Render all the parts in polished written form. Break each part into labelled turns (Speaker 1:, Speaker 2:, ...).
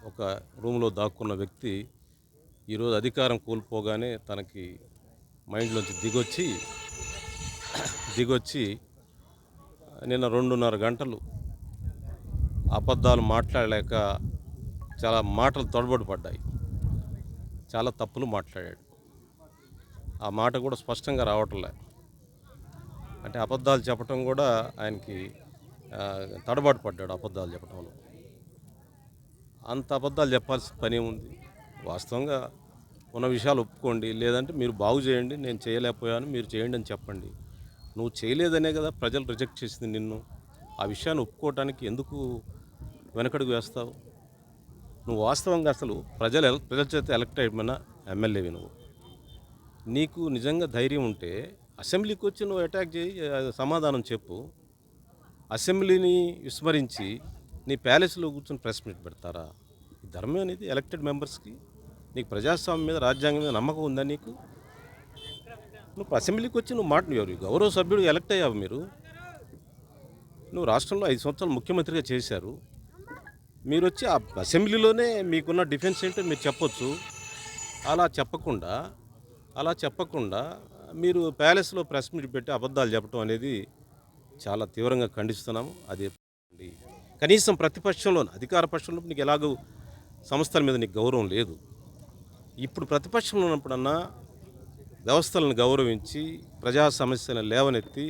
Speaker 1: ఒక రూమ్లో దాక్కున్న వ్యక్తి ఈరోజు అధికారం కోల్పోగానే తనకి మైండ్లోంచి దిగొచ్చి నిన్న 2.5 గంటలు అబద్ధాలు మాట్లాడలేక చాలా మాటలు తడబడి పడ్డాయి. చాలా తప్పులు మాట్లాడాడు. ఆ మాట కూడా స్పష్టంగా రావట్లే. అంటే అబద్ధాలు చెప్పటం కూడా ఆయనకి తడబాటు పడ్డాడు అబద్ధాలు చెప్పడంలో. అంత అబద్ధాలు చెప్పాల్సిన పని ఉంది. వాస్తవంగా ఉన్న విషయాలు ఒప్పుకోండి, లేదంటే మీరు బాగు చేయండి, నేను చేయలేకపోయాను మీరు చేయండి అని చెప్పండి. నువ్వు చేయలేదనే కదా ప్రజలు రిజెక్ట్ చేసింది నిన్ను. ఆ విషయాన్ని ఒప్పుకోవటానికి ఎందుకు వెనకడుగు వేస్తావు? నువ్వు వాస్తవంగా అసలు ప్రజల చేత ఎలక్ట్ అయిపోయిన ఎమ్మెల్యేవి నువ్వు. నీకు నిజంగా ధైర్యం ఉంటే అసెంబ్లీకి వచ్చి నువ్వు అటాక్ చేయి, సమాధానం చెప్పు. అసెంబ్లీని విస్మరించి నీ ప్యాలెస్లో కూర్చొని ప్రెస్ మీట్ పెడతారా? ఈ ధర్మం అనేది ఎలక్టెడ్ మెంబర్స్కి. నీకు ప్రజాస్వామ్యం మీద, రాజ్యాంగం మీద నమ్మకం ఉందా నీకు? నువ్వు అసెంబ్లీకి వచ్చి నువ్వు గౌరవ సభ్యుడు ఎలక్ట్ అయ్యావు మీరు. నువ్వు రాష్ట్రంలో 5 సంవత్సరాలు ముఖ్యమంత్రిగా చేశారు. మీరు వచ్చి ఆ అసెంబ్లీలోనే మీకున్న డిఫెన్స్ ఏంటో మీరు చెప్పొచ్చు. అలా చెప్పకుండా మీరు ప్యాలెస్లో ప్రెస్ మీట్ పెట్టి అబద్ధాలు చెప్పడం అనేది చాలా తీవ్రంగా ఖండిస్తున్నాము. అది కనీసం ప్రతిపక్షంలో, అధికార పక్షంలో నీకు ఎలాగో సంస్థల మీద నీకు గౌరవం లేదు. ఇప్పుడు ప్రతిపక్షంలో ఉన్నప్పుడన్నా వ్యవస్థలను గౌరవించి ప్రజా సమస్యలను లేవనెత్తి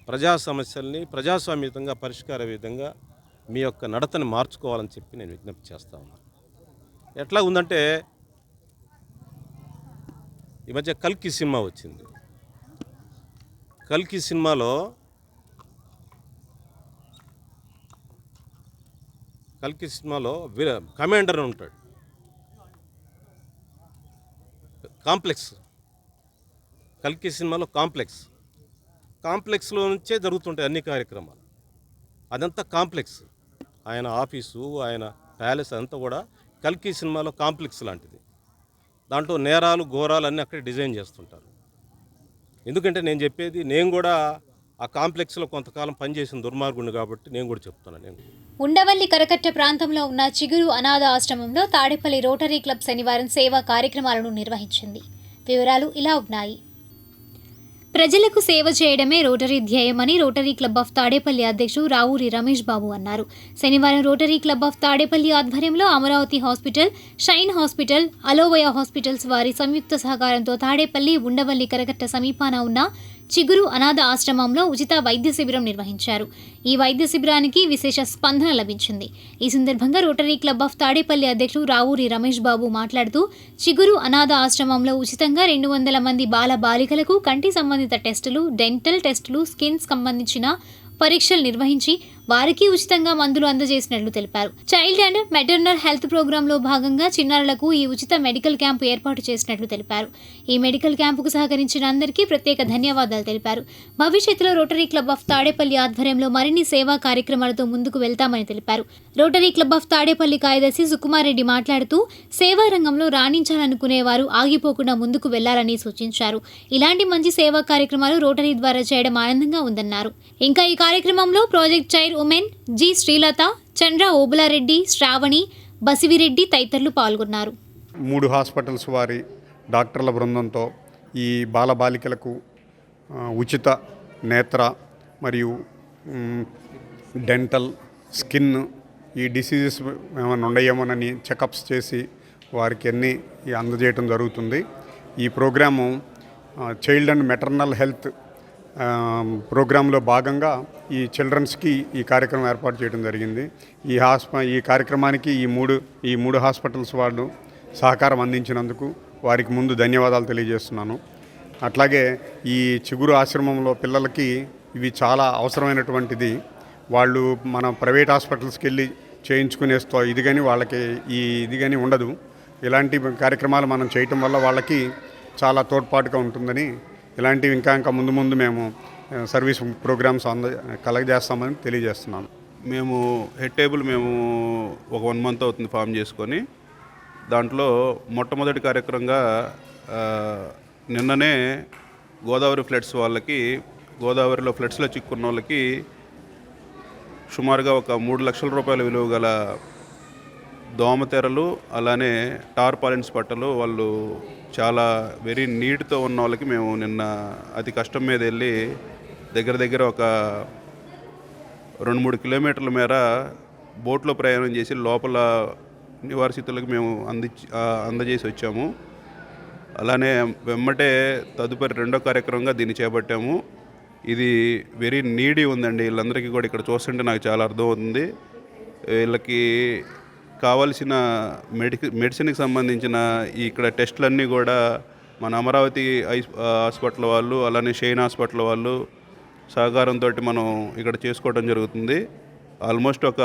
Speaker 1: ప్రజా సమస్యల్ని ప్రజాస్వామ్యతంగా పరిష్కార విధంగా మీ యొక్క నడతని మార్చుకోవాలని చెప్పి నేను విజ్ఞప్తి చేస్తా ఉన్నాను. ఎట్లా ఉందంటే ఈ మధ్య కల్కి సినిమా వచ్చింది. కల్కి సినిమాలో కమాండర్ ఉంటాడు. కల్కి సినిమాలో కాంప్లెక్స్లో నుంచే జరుగుతుంటాయి అన్ని కార్యక్రమాలు. అదంతా కాంప్లెక్స్. ఆయన ఆఫీసు, ఆయన ప్యాలెస్ అంతా కూడా కల్కి సినిమాలో కాంప్లెక్స్ లాంటిది. దాంట్లో నేరాలు ఘోరాలు అన్నీ అక్కడే డిజైన్ చేస్తుంటారు. ఎందుకంటే నేను కూడా ఆ కాంప్లెక్స్లో కొంతకాలం పనిచేసిన దుర్మార్గుడిని కాబట్టి నేను కూడా చెప్తున్నాను.
Speaker 2: ఉండవల్లి కరకట్ట ప్రాంతంలో ఉన్న చిగురు అనాథ ఆశ్రమంలో తాడేపల్లి రోటరీ క్లబ్ శనివారం సేవా కార్యక్రమాలను నిర్వహించింది. వివరాలు ఇలా ఉన్నాయి. ప్రజలకు సేవ చేయడమే రోటరీ ధ్యేయమని రోటరీ క్లబ్ ఆఫ్ తాడేపల్లి అధ్యక్షుడు రావూరి రమేష్ బాబు అన్నారు. శనివారం రోటరీ క్లబ్ ఆఫ్ తాడేపల్లి ఆధ్వర్యంలో అమరావతి హాస్పిటల్, షైన్ హాస్పిటల్, అలోవయ హాస్పిటల్స్ వారి సంయుక్త సహకారంతో తాడేపల్లి ఉండవల్లి కరకట్ట సమీపాన ఉన్న చిగురు అనాథ ఆశ్రమంలో ఉచిత వైద్య శిబిరం నిర్వహించారు. ఈ వైద్య శిబిరానికి విశేష స్పందన లభించింది. ఈ సందర్భంగా రోటరీ క్లబ్ ఆఫ్ తాడేపల్లి అధ్యక్షుడు రావూరి రమేష్ బాబు మాట్లాడుతూ చిగురు అనాథ ఆశ్రమంలో ఉచితంగా 200 మంది బాల బాలికలకు కంటి సంబంధిత టెస్టులు, డెంటల్ టెస్టులు, స్కిన్ సంబంధించిన పరీక్షలు నిర్వహించి వారికి ఉచితంగా మందులు అందజేసినట్లు తెలిపారు. చైల్డ్ అండ్ మెటర్నల్ హెల్త్ ప్రోగ్రాంలో భాగంగా చిన్నారులకు ఈ ఉచిత మెడికల్ క్యాంపు ఏర్పాటు చేసినట్లు తెలిపారు. ఈ మెడికల్ క్యాంపుకు సహకరించిన అందరికీ ప్రత్యేక ధన్యవాదాలు తెలిపారు. భవిష్యత్తులో రోటరీ క్లబ్ ఆఫ్ తాడేపల్లి ఆధ్వర్యంలో మరిన్ని సేవా కార్యక్రమాలతో ముందుకు వెళ్తామని తెలిపారు. రోటరీ క్లబ్ ఆఫ్ తాడేపల్లి కార్యదర్శి సుకుమార్ రెడ్డి మాట్లాడుతూ సేవా రంగంలో రాణించాలనుకునేవారు ఆగిపోకుండా ముందుకు వెళ్లాలని సూచించారు. ఇలాంటి మంచి సేవా కార్యక్రమాలు రోటరీ ద్వారా చేయడం ఆనందంగా ఉందన్నారు. ఇంకా ఈ కార్యక్రమంలో project chairwoman G Srilatha, Chandra Obulareddy, Sravani, Basivireddy తదితరులు పాల్గొన్నారు.
Speaker 3: 3 హాస్పిటల్స్ వారి డాక్టర్ల బృందంతో ఈ బాలబాలికలకు ఉచిత నేత్ర మరియు డెంటల్, స్కిన్ ఈ డిసీజెస్ ఏమైనా ఉన్నాయేమోనని చెకప్స్ చేసి వారికి అన్నీ అందజేయటం జరుగుతుంది. ఈ programme child and maternal health ప్రోగ్రాంలో భాగంగా ఈ చిల్డ్రన్స్కి ఈ కార్యక్రమం ఏర్పాటు చేయడం జరిగింది. ఈ కార్యక్రమానికి ఈ మూడు హాస్పిటల్స్ వాళ్ళు సహకారం అందించినందుకు వారికి ముందు ధన్యవాదాలు తెలియజేస్తున్నాను. అట్లాగే ఈ చిగురు ఆశ్రమంలో పిల్లలకి ఇవి చాలా అవసరమైనటువంటిది. వాళ్ళు మన ప్రైవేట్ హాస్పిటల్స్కి వెళ్ళి చేయించుకునేస్తో ఇది కానీ వాళ్ళకి ఇది కానీ ఉండదు. ఇలాంటి కార్యక్రమాలు మనం చేయటం వల్ల వాళ్ళకి చాలా తోడ్పాటుగా ఉంటుందని, ఇలాంటివి ఇంకా ముందు మేము సర్వీస్ ప్రోగ్రామ్స్ కలగజేస్తామని తెలియజేస్తున్నాను.
Speaker 4: మేము హెడ్ టేబుల్ ఒక 1 month అవుతుంది ఫామ్ చేసుకొని. దాంట్లో మొట్టమొదటి కార్యక్రమంగా నిన్ననే గోదావరి ఫ్లడ్స్ వాళ్ళకి, గోదావరిలో ఫ్లడ్స్లో చిక్కున్న వాళ్ళకి సుమారుగా ఒక 3 లక్షల రూపాయల విలువ గల దోమతెరలు, అలానే టార్పాలిన్స్ పట్టలు వాళ్ళు చాలా వెరీ నీడ్తో ఉన్న వాళ్ళకి మేము నిన్న అతి కష్టం మీద వెళ్ళి దగ్గర ఒక 2-3 కిలోమీటర్ల మేర బోట్లో ప్రయాణం చేసి లోపల నివాసితులకు మేము అందజేసి వచ్చాము. అలానే వెమ్మటే తదుపరి రెండో కార్యక్రమంగా దీన్ని చేపట్టాము. ఇది వెరీ నీడీ ఉందండి. వీళ్ళందరికీ కూడా ఇక్కడ చూస్తుంటే నాకు చాలా అర్థమవుతుంది. వీళ్ళకి కావాల్సిన మెడిసిన్కి సంబంధించిన ఇక్కడ టెస్టులన్నీ కూడా మన అమరావతి హాస్పిటల్ వాళ్ళు, అలానే షైన్ హాస్పిటల్ వాళ్ళు సహకారంతో మనం ఇక్కడ చేసుకోవడం జరుగుతుంది. ఆల్మోస్ట్ ఒక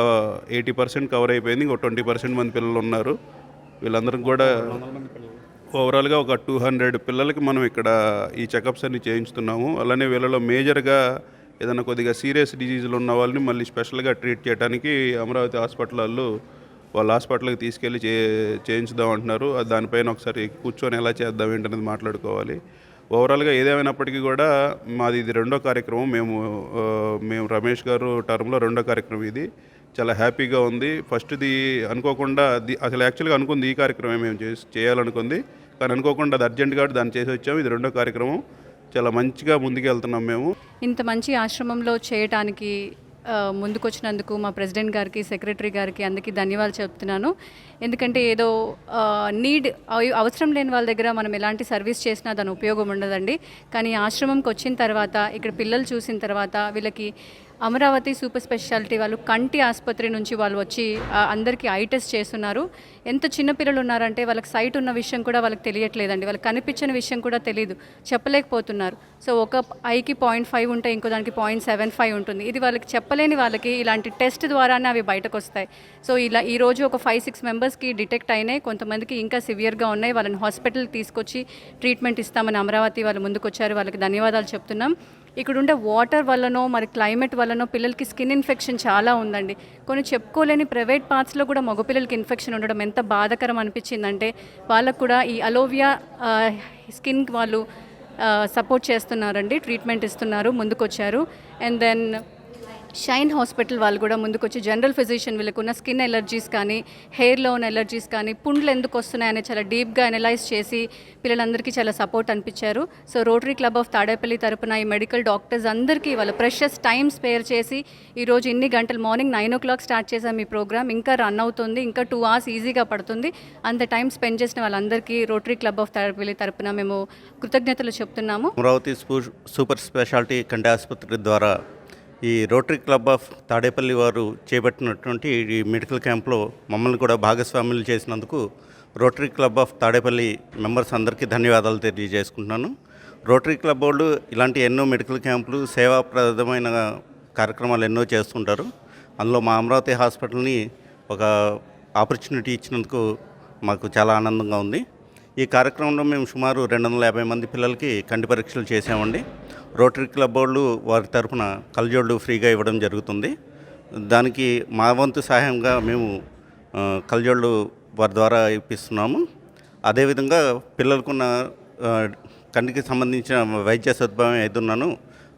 Speaker 4: 80% కవర్ అయిపోయింది. ఇంకో 20% మంది పిల్లలు ఉన్నారు. వీళ్ళందరికీ కూడా ఓవరాల్గా ఒక 200 పిల్లలకి మనం ఇక్కడ ఈ చెకప్స్ అన్ని చేయించుతున్నాము. అలానే వీళ్ళలో మేజర్గా ఏదైనా కొద్దిగా సీరియస్ డిజీజులు ఉన్న వాళ్ళని మళ్ళీ స్పెషల్గా ట్రీట్ చేయడానికి అమరావతి హాస్పిటల్ వాళ్ళు వాళ్ళ హాస్పిటల్కి తీసుకెళ్ళి చేయించుదాం అంటున్నారు. దానిపైన ఒకసారి కూర్చొని ఎలా చేద్దాం ఏంటనేది మాట్లాడుకోవాలి. ఓవరాల్గా ఏదేమైనప్పటికీ కూడా మాది ఇది రెండో కార్యక్రమం. మేము రమేష్ గారు టర్మ్లో రెండో కార్యక్రమం ఇది. చాలా హ్యాపీగా ఉంది. ఫస్ట్ది అనుకోకుండా అసలు యాక్చువల్గా అనుకుంది ఈ కార్యక్రమం మేము చేయాలనుకుంది, కానీ అనుకోకుండా అది అర్జెంట్ కాబట్టి దాన్ని చేసి వచ్చాము. ఇది రెండో కార్యక్రమం. చాలా మంచిగా ముందుకు వెళ్తున్నాం మేము.
Speaker 5: ఇంత మంచి ఆశ్రమంలో చేయటానికి ముందుకొచ్చినందుకు మా ప్రెసిడెంట్ గారికి, సెక్రటరీ గారికి అందరికీ ధన్యవాదాలు చెప్తున్నాను. ఎందుకంటే ఏదో అవసరం లేని వాళ్ళ దగ్గర మనం ఎలాంటి సర్వీస్ చేసినా దాని ఉపయోగం ఉండదండి. కానీ ఆశ్రమంకి వచ్చిన తర్వాత, ఇక్కడ పిల్లలు చూసిన తర్వాత వీళ్ళకి అమరావతి సూపర్ స్పెషాలిటీ వాళ్ళు కంటి ఆసుపత్రి నుంచి వాళ్ళు వచ్చి అందరికీ ఐ టెస్ట్ చేస్తున్నారు. ఎంత చిన్నపిల్లలు ఉన్నారంటే వాళ్ళకి సైట్ ఉన్న విషయం కూడా వాళ్ళకి తెలియట్లేదండి. వాళ్ళకి కనిపించిన విషయం కూడా తెలియదు, చెప్పలేకపోతున్నారు. సో ఒక ఐకి 0.5 ఉంటే ఇంకో దానికి 0.75 ఉంటుంది. ఇది వాళ్ళకి చెప్పలేని వాళ్ళకి ఇలాంటి టెస్ట్ ద్వారానే అవి బయటకు వస్తాయి. సో ఇలా ఈరోజు ఒక 5-6 మెంబర్స్కి డిటెక్ట్ అయినాయి. కొంతమందికి ఇంకా సివియర్గా ఉన్నాయి. వాళ్ళని హాస్పిటల్కి తీసుకొచ్చి ట్రీట్మెంట్ ఇస్తామని అమరావతి వాళ్ళు ముందుకు వచ్చారు. వాళ్ళకి ధన్యవాదాలు చెప్తున్నాం. ఇక్కడ ఉండే వాటర్ వల్లనో మరి క్లైమేట్ వల్లనో పిల్లలకి స్కిన్ ఇన్ఫెక్షన్ చాలా ఉందండి. కొన్ని చెప్పుకోలేని ప్రైవేట్ పార్ట్స్లో కూడా మగపిల్లలకి ఇన్ఫెక్షన్ ఉండడం ఎంత బాధాకరం అనిపించిందంటే, వాళ్ళకు కూడా ఈ అలోవియా స్కిన్ వాళ్ళు సపోర్ట్ చేస్తున్నారండి, ట్రీట్మెంట్ ఇస్తున్నారు, ముందుకొచ్చారు. అండ్ దెన్ షైన్ హాస్పిటల్ వాళ్ళు కూడా ముందుకొచ్చి జనరల్ ఫిజిషియన్ వీళ్ళకున్న స్కిన్ ఎలర్జీస్ కానీ, హెయిర్లో ఉన్న ఎలర్జీస్ కానీ, పుండ్లు ఎందుకు వస్తున్నాయని చాలా డీప్గా అనలైజ్ చేసి పిల్లలందరికీ చాలా సపోర్ట్ అనిపించారు. So Rotary club of Tadepalli తరపున ఈ మెడికల్ డాక్టర్స్ అందరికీ వాళ్ళ ప్రెషస్ టైం స్పేర్ చేసి ఈరోజు ఇన్ని గంటలు మార్నింగ్ 9 o'clock స్టార్ట్ చేసాం ఈ ప్రోగ్రామ్. ఇంకా రన్ అవుతుంది. ఇంకా 2 hours ఈజీగా పడుతుంది. అంత టైం స్పెండ్ చేసిన వాళ్ళందరికీ రోటరీ క్లబ్ ఆఫ్ తాడేపల్లి తరపున మేము కృతజ్ఞతలు చెప్తున్నాము.
Speaker 6: అమరావతి సూపర్ స్పెషాలిటీ కంటి ఆసుపత్రి ద్వారా ఈ రోటరీ క్లబ్ ఆఫ్ తాడేపల్లి వారు చేపట్టినటువంటి ఈ మెడికల్ క్యాంప్లో మమ్మల్ని కూడా భాగస్వాములు చేసినందుకు rotary club of Tadepalli members అందరికీ ధన్యవాదాలు తెలియజేసుకుంటున్నాను. రోటరీ క్లబ్ వాళ్ళు ఇలాంటి ఎన్నో మెడికల్ క్యాంపులు, సేవాప్రదమైన కార్యక్రమాలు ఎన్నో చేస్తుంటారు. అందులో మా అమరావతి హాస్పిటల్ని ఒక ఆపర్చునిటీ ఇచ్చినందుకు మాకు చాలా ఆనందంగా ఉంది. ఈ కార్యక్రమంలో మేము సుమారు 250 మంది పిల్లలకి కంటి పరీక్షలు చేసామండి. రోటరీ క్లబ్ వాళ్ళు వారి తరఫున కళ్ళజోళ్ళు ఫ్రీగా ఇవ్వడం జరుగుతుంది. దానికి మా వంతు సహాయంగా మేము కళ్ళజోళ్ళు వారి ద్వారా ఇప్పిస్తున్నాము. అదేవిధంగా పిల్లలకున్న కంటికి సంబంధించిన వైద్య సదుపాయం ఏదున్నాను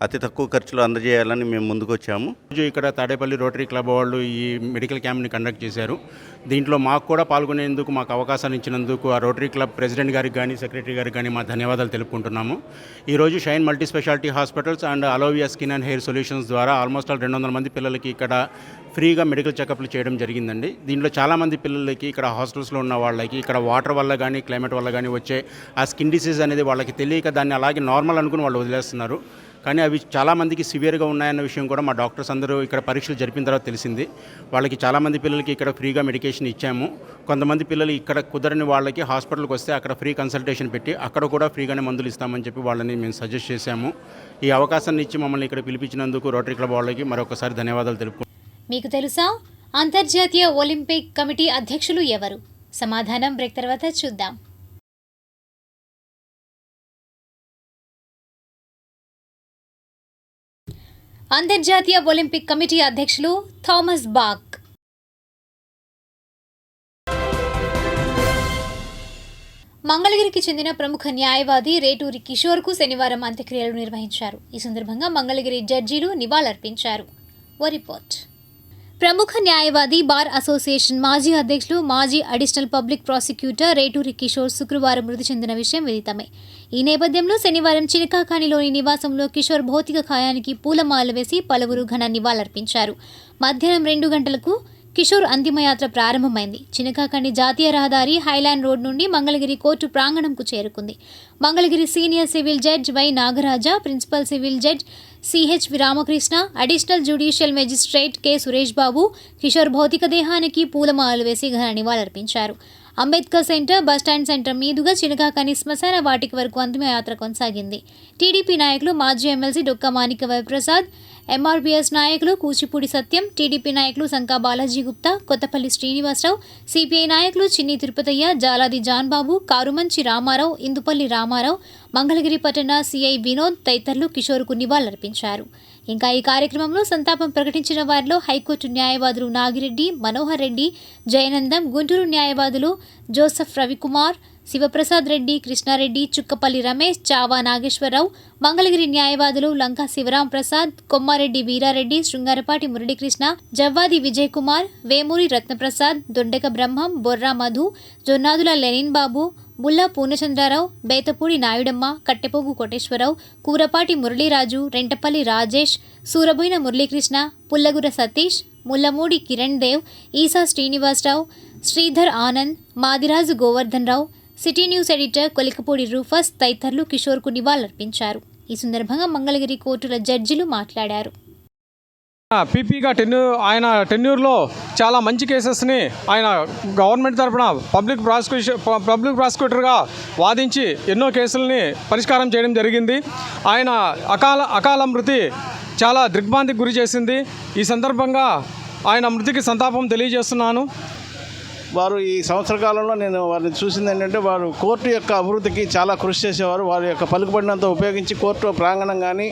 Speaker 6: అతి తక్కువ ఖర్చులో అందజేయాలని మేము ముందుకు వచ్చాము.
Speaker 7: ఇక్కడ తాడేపల్లి రోటరీ క్లబ్ వాళ్ళు ఈ మెడికల్ క్యాంప్ని కండక్ట్ చేశారు. దీంట్లో మాకు కూడా పాల్గొనేందుకు మాకు అవకాశాన్ని ఇచ్చినందుకు ఆ రోటరీ క్లబ్ ప్రెసిడెంట్ గారికి కానీ, సెక్రటరీ గారికి కానీ మా ధన్యవాదాలు తెలుపుకుంటున్నాము. ఈరోజు shine multi speciality hospitals and అలోవియా skin and hair solutions ద్వారా ఆల్మోస్ట్ 200 మంది పిల్లలకి ఇక్కడ ఫ్రీగా మెడికల్ చెకప్లు చేయడం జరిగిందండి. దీంట్లో చాలామంది పిల్లలకి ఇక్కడ హాస్టల్స్లో ఉన్న వాళ్ళకి ఇక్కడ వాటర్ వల్ల కానీ, క్లైమేట్ వల్ల కానీ వచ్చే ఆ స్కిన్ డిసీజ్ అనేది వాళ్ళకి తెలియక దాన్ని అలాగే నార్మల్ అనుకుని వాళ్ళు వదిలేస్తున్నారు. కానీ అవి చాలామందికి సివియర్గా ఉన్నాయన్న విషయం కూడా మా డాక్టర్స్ అందరూ ఇక్కడ పరీక్షలు జరిపిన తర్వాత తెలిసింది. వాళ్ళకి చాలామంది పిల్లలకి ఇక్కడ ఫ్రీగా మెడికేషన్ ఇచ్చాము. కొంతమంది పిల్లలు ఇక్కడ కుదరని వాళ్ళకి హాస్పిటల్కి వస్తే అక్కడ ఫ్రీ కన్సల్టేషన్ పెట్టి అక్కడ కూడా ఫ్రీగానే మందులు ఇస్తామని చెప్పి వాళ్ళని మేము సజెస్ట్ చేశాము. ఈ అవకాశాన్ని ఇచ్చి మమ్మల్ని ఇక్కడ పిలిపించినందుకు రోటరీ క్లబ్ వాళ్ళకి మరొకసారి ధన్యవాదాలు తెలుపుకుంటున్నాను.
Speaker 2: మీకు తెలుసా అంతర్జాతీయ ఒలింపిక్ కమిటీ అధ్యక్షులు ఎవరు? సమాధానం బ్రేక్ తర్వాత చూద్దాం. అంతర్జాతీయ ఒలింపిక్ కమిటీ అధ్యక్షులు థామస్ బాక్. మంగళగిరికి చెందిన ప్రముఖ న్యాయవాది రేటూరి కిషోర్కు శనివారం అంత్యక్రియలు నిర్వహించారు. ఈ సందర్భంగా మంగళగిరి జడ్జీలు నివాళులర్పించారు. ఓ రిపోర్ట్. ప్రముఖ న్యాయవాది బార్ అసోసియేషన్ మాజీ అధ్యక్షులు మాజీ అడిషనల్ పబ్లిక్ ప్రాసిక్యూటర్ రేటూరి కిషోర్ శుక్రవారం మృతి చెందిన విషయం విదితమే. ఈ నేపథ్యంలో శనివారం చినకాకానిలోని నివాసంలో కిషోర్ భౌతిక కాయానికి పూలమాలలు వేసి పలువురు ఘన నివాళులర్పించారు. మధ్యాహ్నం 2 గంటలకు కిషోర్ అంతిమయాత్ర ప్రారంభమైంది. చినకాకని జాతీయ రహదారి హైలాండ్ రోడ్ నుండి మంగళగిరి కోర్టు ప్రాంగణంకు చేరుకుంది. Mangalagiri senior civil judge Y Nagaraja, principal civil judge CH Ramakrishna, additional judicial magistrate K Suresh Babu Kishore భౌతిక దేహానికి పూలమాలలు వేసి ఘన నివాళులర్పించారు. అంబేద్కర్ సెంటర్, బస్టాండ్ సెంటర్ మీదుగా చినకాకని శ్మశాన వాటిక వరకు అంతిమయాత్ర కొనసాగింది. టీడీపీ నాయకులు మాజీ ఎమ్మెల్సీ డొక్కా మాణిక్య వరప్రసాద్, ఎంఆర్పీఎస్ నాయకులు కూచిపూడి సత్యం, టీడీపీ నాయకులు సంకా బాలాజీ గుప్తా, కొత్తపల్లి శ్రీనివాసరావు, సిపిఐ నాయకులు చిన్ని తిరుపతయ్య, జాలాది జాన్బాబు, కారుమంచి రామారావు, ఇందుపల్లి రామారావు, మంగళగిరి పట్టణ సిఐ వినోద్ తదితరులు కిషోర్కు నివాళులర్పించారు. ఇంకా ఈ కార్యక్రమంలో సంతాపం ప్రకటించిన వారిలో హైకోర్టు న్యాయవాదులు నాగిరెడ్డి, మనోహర్ రెడ్డి, జయనందం, గుంటూరు న్యాయవాదులు జోసెఫ్ రవికుమార్, శివప్రసాద్ రెడ్డి, కృష్ణారెడ్డి, చుక్కపల్లి రమేష్, చావా నాగేశ్వరరావు, మంగళగిరి న్యాయవాదులు Lanka Sivaram Prasad, Kommareddy Veerareddy, Srungarapati Muralikrishna, Javvadi Vijay Kumar, Vemuri Ratnaprasad, Doddeka Brahmam, Borra Madhu, Jonnadula Lenin Babu, Bulla Purnachandrarao, Bethapudi Nayudamma, Kattepogu Koteswararao, Kurapati Muraliraju, Rentapalli Rajesh, Surabhoyina Muralikrishna, Pullagura Satish, Mullamudi Kiran Dev, Eesa Srinivasarao, Sridhar Anand, Madiraju Govardhan Rao, city news editor Kolikapudi Rufus తదితరులు కిషోర్కు నివాళులర్పించారు. ఈ సందర్భంగా మంగళగిరి కోర్టుల జడ్జిలు మాట్లాడారు.
Speaker 8: పీపీగా ఆయన టెన్యూర్లో చాలా మంచి కేసెస్ని ఆయన గవర్నమెంట్ తరఫున పబ్లిక్ ప్రాసిక్యూటర్గా వాదించి ఎన్నో కేసుల్ని పరిష్కారం చేయడం జరిగింది. ఆయన అకాల మృతి చాలా దిగ్భ్రాంతికి గురి చేసింది. ఈ సందర్భంగా ఆయన మృతికి సంతాపం తెలియజేస్తున్నాను.
Speaker 9: వారు ఈ సంవత్సర కాలంలో నేను వారిని చూసింది ఏంటంటే వారు కోర్టు యొక్క అభివృద్ధికి చాలా కృషి చేసేవారు. వారి యొక్క పలుకుబడినంత ఉపయోగించి కోర్టు ప్రాంగణం కానీ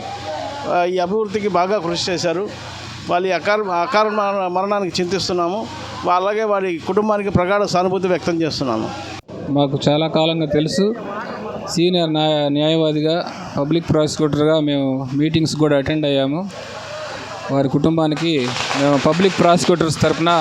Speaker 9: ఈ అభివృద్ధికి బాగా కృషి చేశారు. వాళ్ళ అకాల మరణానికి చింతిస్తున్నాము. అలాగే వారి కుటుంబానికి ప్రగాఢ సానుభూతి వ్యక్తం చేస్తున్నాము.
Speaker 10: మాకు చాలా కాలంగా తెలుసు. సీనియర్ న్యాయవాదిగా పబ్లిక్ ప్రాసిక్యూటర్గా మేము మీటింగ్స్ కూడా అటెండ్ అయ్యాము. వారి కుటుంబానికి మేము పబ్లిక్ ప్రాసిక్యూటర్స్ తరఫున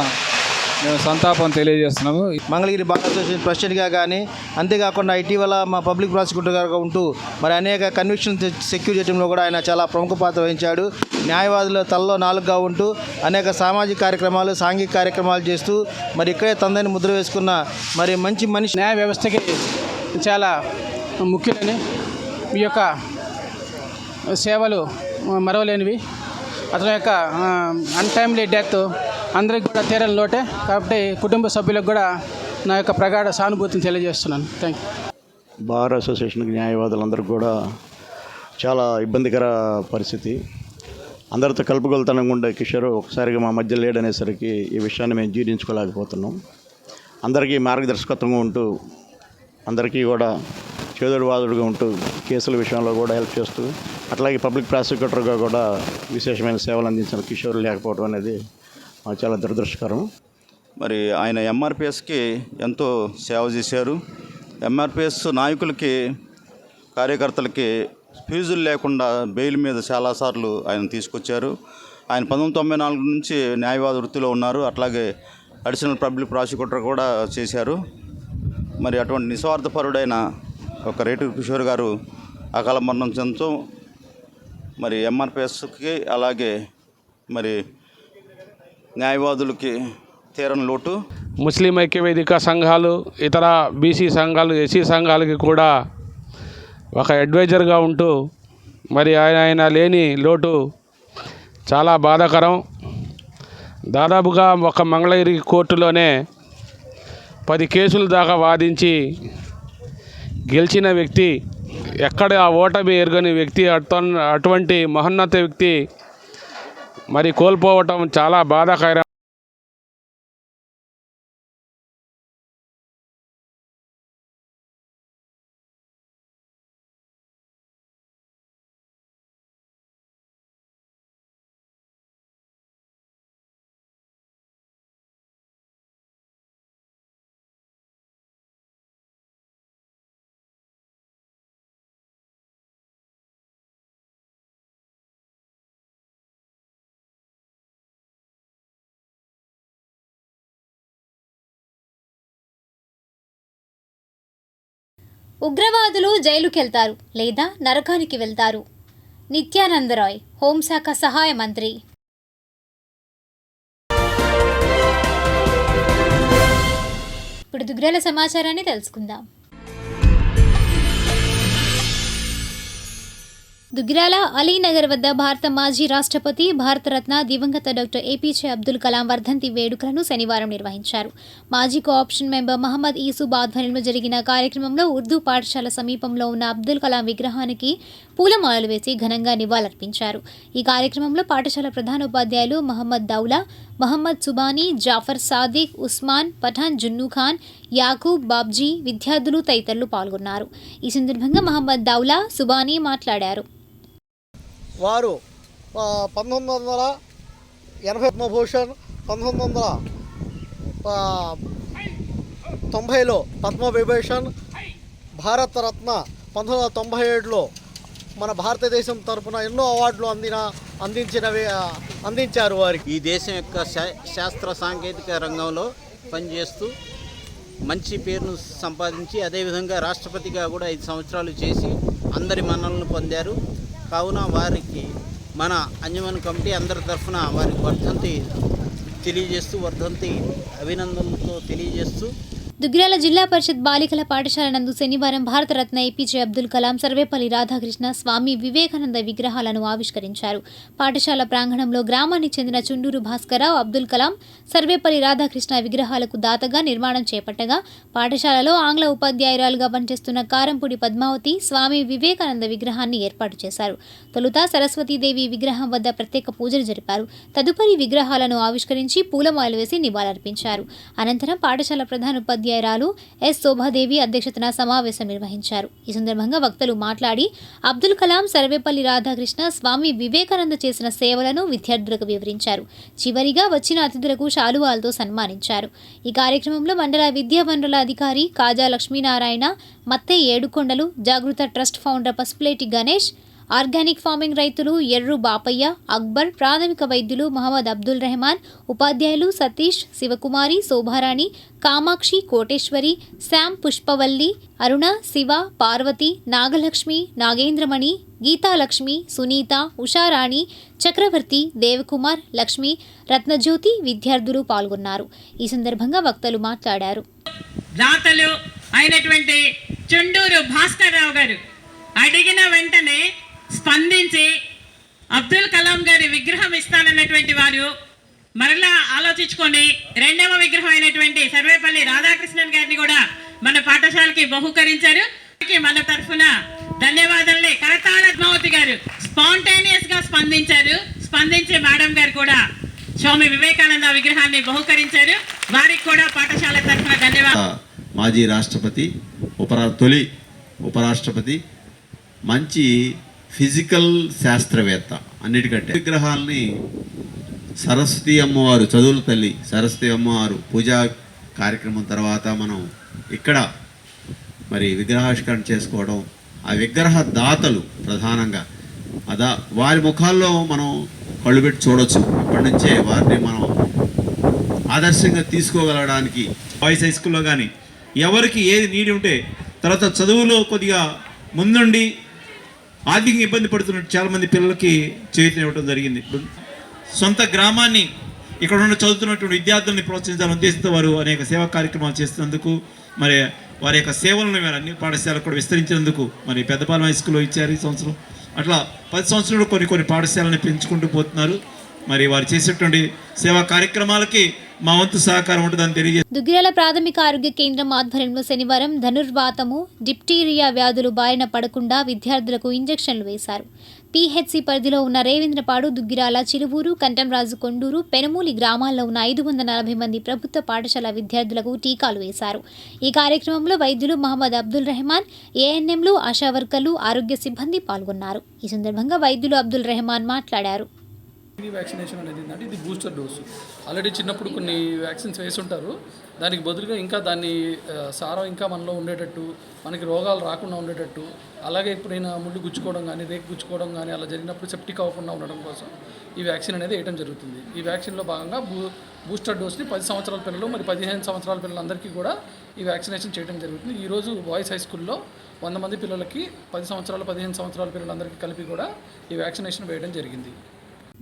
Speaker 10: మేము సంతాపం తెలియజేస్తున్నాము.
Speaker 11: మంగళగిరి బార్ అసోసియేషన్ ప్రెసిడెంట్గా కానీ, అంతేకాకుండా ఇటీవల మా పబ్లిక్ ప్రాసిక్యూటర్గా ఉంటూ మరి అనేక కన్విక్షన్ సెక్యూర్ చేయడంలో కూడా ఆయన చాలా ప్రముఖ పాత్ర వహించాడు. న్యాయవాదుల తలలో నాలుగుగా ఉంటూ అనేక సామాజిక కార్యక్రమాలు, సాంఘిక కార్యక్రమాలు చేస్తూ మరి ఇక్కడే తందని ముద్ర వేసుకున్న మరి మంచి మనిషి.
Speaker 8: న్యాయ వ్యవస్థకి చాలా ముఖ్యులని మీ యొక్క సేవలు మరవలేనివి. అతని యొక్క అన్టైమ్లీ డెత్ అందరికి కూడా తీరని లోటే. కాబట్టి కుటుంబ సభ్యులకు కూడా నా యొక్క ప్రగాఢ సానుభూతిని తెలియజేస్తున్నాను. Thank you.
Speaker 9: బార్ అసోసియేషన్కి న్యాయవాదులందరికీ కూడా చాలా ఇబ్బందికర పరిస్థితి. అందరితో కలుపుకొలుతనంగా ఉండే కిషోర్ ఒకసారిగా మా మధ్య లేడనేసరికి ఈ విషయాన్ని మేము జీర్ణించుకోలేకపోతున్నాం. అందరికీ మార్గదర్శకత్వంగా ఉంటూ, అందరికీ కూడా చేదోడు వాదుడుగా ఉంటూ, కేసుల విషయంలో కూడా హెల్ప్ చేస్తూ, అట్లాగే పబ్లిక్ ప్రాసిక్యూటర్గా కూడా విశేషమైన సేవలు అందించిన కిషోర్ లేకపోవడం అనేది చాలా దురదృష్టకరం.
Speaker 6: మరి ఆయన ఎంఆర్పిఎస్కి ఎంతో సేవ చేశారు. ఎంఆర్పిఎస్ నాయకులకి, కార్యకర్తలకి ఫీజులు లేకుండా బెయిల్ మీద చాలాసార్లు ఆయన తీసుకొచ్చారు. ఆయన 1994 నుంచి న్యాయవాద వృత్తిలో ఉన్నారు. అట్లాగే అడిషనల్ పబ్లిక్ ప్రాసిక్యూటర్ కూడా చేశారు. మరి అటువంటి నిస్వార్థపరుడైన ఒక రేటూరి కిషోర్ గారు అకాల మరణం చెందడం మరి ఎంఆర్పిఎస్కి, అలాగే మరి న్యాయవాదులకి తీరని లోటు.
Speaker 8: ముస్లిం ఐక్యవేదిక సంఘాలు, ఇతర బీసీ సంఘాలు, ఎస్సీ సంఘాలకి కూడా ఒక అడ్వైజర్గా ఉంటూ మరి ఆయన లేని లోటు చాలా బాధాకరం. దాదాపుగా ఒక మంగళగిరి కోర్టులోనే 10 కేసులు దాకా వాదించి గెలిచిన వ్యక్తి, ఎక్కడ ఆ ఓటమి ఎరుగని వ్యక్తి, అటువంటి మహోన్నత వ్యక్తి మరి కోల్పోవటం చాలా బాధాకరం.
Speaker 2: ఉగ్రవాదులు జైలుకెళ్తారు లేదా నరకానికి వెళ్తారు. నిత్యానంద రాయ్, హోంశాఖ సహాయ మంత్రి. ఇప్పుడు దుగ్గిరాల సమాచారాన్ని తెలుసుకుందాం. దుగ్గిరాల అలీనగర్ వద్ద భారత మాజీ రాష్ట్రపతి, భారతరత్న దివంగత డాక్టర్ ఏపీజే అబ్దుల్ కలాం వర్ధంతి వేడుకలను శనివారం నిర్వహించారు. మాజీ కోఆప్షన్ మెంబర్ మహమ్మద్ ఈసూబ్ ఆధ్వర్యంలో జరిగిన కార్యక్రమంలో ఉర్దూ పాఠశాల సమీపంలో ఉన్న అబ్దుల్ కలాం విగ్రహానికి పూలమాలలు వేసి ఘనంగా నివాళులర్పించారు. ఈ కార్యక్రమంలో పాఠశాల ప్రధానోపాధ్యాయులు మహమ్మద్ దౌలా, మహమ్మద్ సుబానీ, జాఫర్ సాదిక్, ఉస్మాన్, పఠాన్ జున్నూ ఖాన్, యాకూబ్, బాబ్జీ, విద్యార్థులు తదితరులు పాల్గొన్నారు. ఈ సందర్భంగా మహమ్మద్ దౌలా, సుబానీ మాట్లాడారు.
Speaker 12: వారు 1980 పద్మభూషణ్, 1990లో పద్మవిభూషణ్, భారతరత్న 1997లో మన భారతదేశం తరపున ఎన్నో అవార్డులు అందించారు వారికి.
Speaker 13: ఈ దేశం యొక్క శాస్త్ర సాంకేతిక రంగంలో పనిచేస్తూ మంచి పేరును సంపాదించి అదేవిధంగా రాష్ట్రపతిగా కూడా 5 సంవత్సరాలు చేసి అందరి మన్ననలను పొందారు. కావున వారికి మన అంజమన్ కమిటీ అందరి తరఫున వారికి వర్ధంతి అభినందనలతో తెలియజేస్తూ
Speaker 2: దుగ్గిరాల జిల్లా పరిషత్ బాలికల పాఠశాల నందు శనివారం భారతరత్న ఏపీజే అబ్దుల్ కలాం, సర్వేపల్లి రాధాకృష్ణ, స్వామి వివేకానంద విగ్రహాలను ఆవిష్కరించారు. పాఠశాల ప్రాంగణంలో గ్రామానికి చెందిన చుండూరు భాస్కరరావు అబ్దుల్ కలాం, సర్వేపల్లి రాధాకృష్ణ విగ్రహాలకు దాతగా నిర్మాణం చేపట్టగా, పాఠశాలలో ఆంగ్ల ఉపాధ్యాయురాలుగా పనిచేస్తున్న కారంపూడి పద్మావతి స్వామి వివేకానంద విగ్రహాన్ని ఏర్పాటు చేశారు. తొలుత సరస్వతీదేవి విగ్రహం వద్ద ప్రత్యేక పూజలు జరిపారు. తదుపరి విగ్రహాలను ఆవిష్కరించి పూలమాలలు వేసి నివాళులర్పించారు. అనంతరం పాఠశాల ప్రధానోపాధ్యాయురాలు ఎస్ శోభాదేవి అధ్యక్షతన సమావేశం నిర్వహించారు. ఈ సందర్భంగా వక్తలు మాట్లాడి అబ్దుల్ కలాం, సర్వేపల్లి రాధాకృష్ణ, స్వామి వివేకానంద చేసిన సేవలను విద్యార్థులకు వివరించారు. చివరిగా వచ్చిన అతిథులకు శాలువాలతో సన్మానించారు. ఈ కార్యక్రమంలో మండల విద్యా వనరుల అధికారి Kaja Lakshminarayana, Matte Edukondalu, Jagruta trust founder Pasupuleti Ganesh, organic farming రైతులు ఎర్రు బాపయ్య, అక్బర్, ప్రాథమిక వైద్యులు మహమ్మద్ అబ్దుల్ రెహమాన్, ఉపాధ్యాయులు సతీష్, శివకుమారి, శోభారాణి, కామాక్షి, కోటేశ్వరి, శామ్, పుష్పవల్లి, అరుణ, శివ, పార్వతి, నాగలక్ష్మి, నాగేంద్రమణి, గీతాలక్ష్మి, సునీత, ఉషారాణి, చక్రవర్తి, దేవకుమార్, లక్ష్మి, రత్నజ్యోతి విద్యార్థులు పాల్గొన్నారు. ఈ సందర్భంగా వక్తలు మాట్లాడారు.
Speaker 14: దాతలు అయినటువంటి చుండూరు భాస్కర్రావు గారు అడిగిన వెంటనే స్పందించి అబ్దుల్ కలాం గారి విగ్రహం ఇస్తానన్నటువంటి వారు మరలా ఆలోచించుకొని రెండవ విగ్రహం అయినటువంటి సర్వేపల్లి రాధాకృష్ణన్ గారిని కూడా మన పాఠశాలకి బహుకరించారు. మన తరఫున ధన్యవాదాలని కరతాళ పద్మావతి గారు స్పాంటేనియస్ గా స్పందించి మేడం గారు కూడా స్వామి వివేకానంద విగ్రహాన్ని బహుకరించారు. వారికి కూడా పాఠశాల తరఫున ధన్యవాదాలు.
Speaker 15: మాజీ రాష్ట్రపతి, తొలి ఉపరాష్ట్రపతి, మంచి ఫిజికల్ శాస్త్రవేత్త, అన్నిటికంటే విగ్రహాలని సరస్వతి అమ్మవారు, చదువుల తల్లి సరస్వతి అమ్మవారు పూజా కార్యక్రమం తర్వాత మనం ఇక్కడ మరి విగ్రహావిష్కరణ చేసుకోవడం, ఆ విగ్రహ దాతలు ప్రధానంగా వారి ముఖాల్లో మనం కళ్ళు పెట్టి చూడవచ్చు. ఇప్పటి నుంచే వారిని మనం ఆదర్శంగా తీసుకోగలడానికి బాయ్స్ హై స్కూల్లో కానీ ఎవరికి ఏది నీడి ఉంటే తర్వాత చదువులో కొద్దిగా ముందుండి ఆర్థికంగా ఇబ్బంది పడుతున్నట్టు చాలామంది పిల్లలకి చేయూతనివ్వడం జరిగింది. సొంత గ్రామాన్ని ఇక్కడ ఉన్న చదువుతున్నటువంటి విద్యార్థుల్ని ప్రోత్సహించాలని ఉద్దేశంతో వారు అనేక సేవా కార్యక్రమాలు చేస్తున్నందుకు, మరి వారి యొక్క సేవలను అన్ని పాఠశాలకు కూడా విస్తరించినందుకు మరి పెద్దపాలెం హై స్కూల్లో ఇచ్చారు ఈ సంవత్సరం. అట్లా 10 సంవత్సరాలు కొన్ని పాఠశాలని పెంచుకుంటూ పోతున్నారు. మరి వారు చేసేటువంటి సేవా కార్యక్రమాలకి మా వంతు సహకారం ఉంటుందని తెలియజేస్తారు.
Speaker 2: దుగ్గిరాల ప్రాథమిక ఆరోగ్య కేంద్రం ఆధ్వర్యంలో శనివారం ధనుర్వాతము, డిప్టీరియా వ్యాధులు బారిన పడకుండా విద్యార్థులకు ఇంజెక్షన్లు వేశారు. పీహెచ్సి పరిధిలో ఉన్న రేవేంద్రపాడు, దుగ్గిరాల, చిలువూరు, కంటంరాజు, కొండూరు, పెనుమూలి గ్రామాల్లో ఉన్న 540 మంది ప్రభుత్వ పాఠశాల విద్యార్థులకు టీకాలు వేశారు. ఈ కార్యక్రమంలో వైద్యులు మహమ్మద్ అబ్దుల్ రెహమాన్, ఏఎన్ఎంలు, ఆశా వర్కర్లు, ఆరోగ్య సిబ్బంది పాల్గొన్నారు. ఈ సందర్భంగా వైద్యులు అబ్దుల్ రెహమాన్ మాట్లాడారు.
Speaker 16: వ్యాక్సినేషన్ అనేది ఏంటంటే ఇది బూస్టర్ డోసు. ఆల్రెడీ చిన్నప్పుడు కొన్ని వ్యాక్సిన్స్ వేసుంటారు. దానికి బదులుగా ఇంకా దాన్ని సారం ఇంకా మనలో ఉండేటట్టు, మనకి రోగాలు రాకుండా ఉండేటట్టు, అలాగే ఎప్పుడైనా ముళ్ళు గుచ్చుకోవడం కానీ, రేకు గుచ్చుకోవడం కానీ అలా జరిగినప్పుడు సెప్టిక్ అవ్వకుండా ఉండడం కోసం ఈ వ్యాక్సిన్ అనేది వేయడం జరుగుతుంది. ఈ వ్యాక్సిన్లో భాగంగా బూస్టర్ డోస్ని 10 సంవత్సరాల పిల్లలు మరి 15 సంవత్సరాల పిల్లలందరికీ కూడా ఈ వ్యాక్సినేషన్ చేయడం జరుగుతుంది. ఈరోజు బాయ్స్ హై స్కూల్లో 100 మంది పిల్లలకి 10 సంవత్సరాలు 15 సంవత్సరాల పిల్లలందరికీ కలిపి కూడా ఈ వ్యాక్సినేషన్ వేయడం జరిగింది.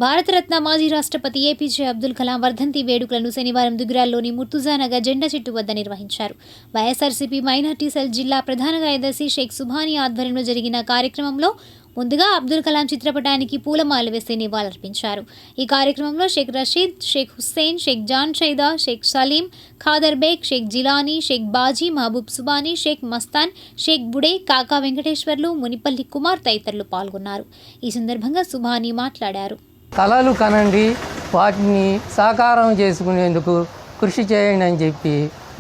Speaker 2: భారతరత్న మాజీ రాష్ట్రపతి ఏపీజే అబ్దుల్ కలాం వర్ధంతి వేడుకలను శనివారం దుగ్గిరాల్లోని ముర్తుజానగర్ జెండా చెట్టు వద్ద నిర్వహించారు. వైఎస్ఆర్సీపీ మైనార్టీ సెల్ జిల్లా ప్రధాన కార్యదర్శి షేక్ సుభానీ ఆధ్వర్యంలో జరిగిన కార్యక్రమంలో ముందుగా అబ్దుల్ కలాం చిత్రపటానికి పూలమాల వేసి నివాళులర్పించారు. ఈ కార్యక్రమంలో షేక్ రషీద్, షేక్ హుస్సేన్, షేక్ జాన్ షైదా, షేక్ సలీం, ఖాదర్ బేగ్, షేక్ జిలానీ, షేక్ బాజీ, మహబూబ్ సుబానీ, షేక్ మస్తాన్, షేక్ బుడే, కాకా వెంకటేశ్వర్లు, మునిపల్లి కుమార్ తదితరులు పాల్గొన్నారు. ఈ సందర్భంగా సుబానీ మాట్లాడారు.
Speaker 17: కళలు కనండి, వాటిని సాకారం చేసుకునేందుకు కృషి చేయండి అని చెప్పి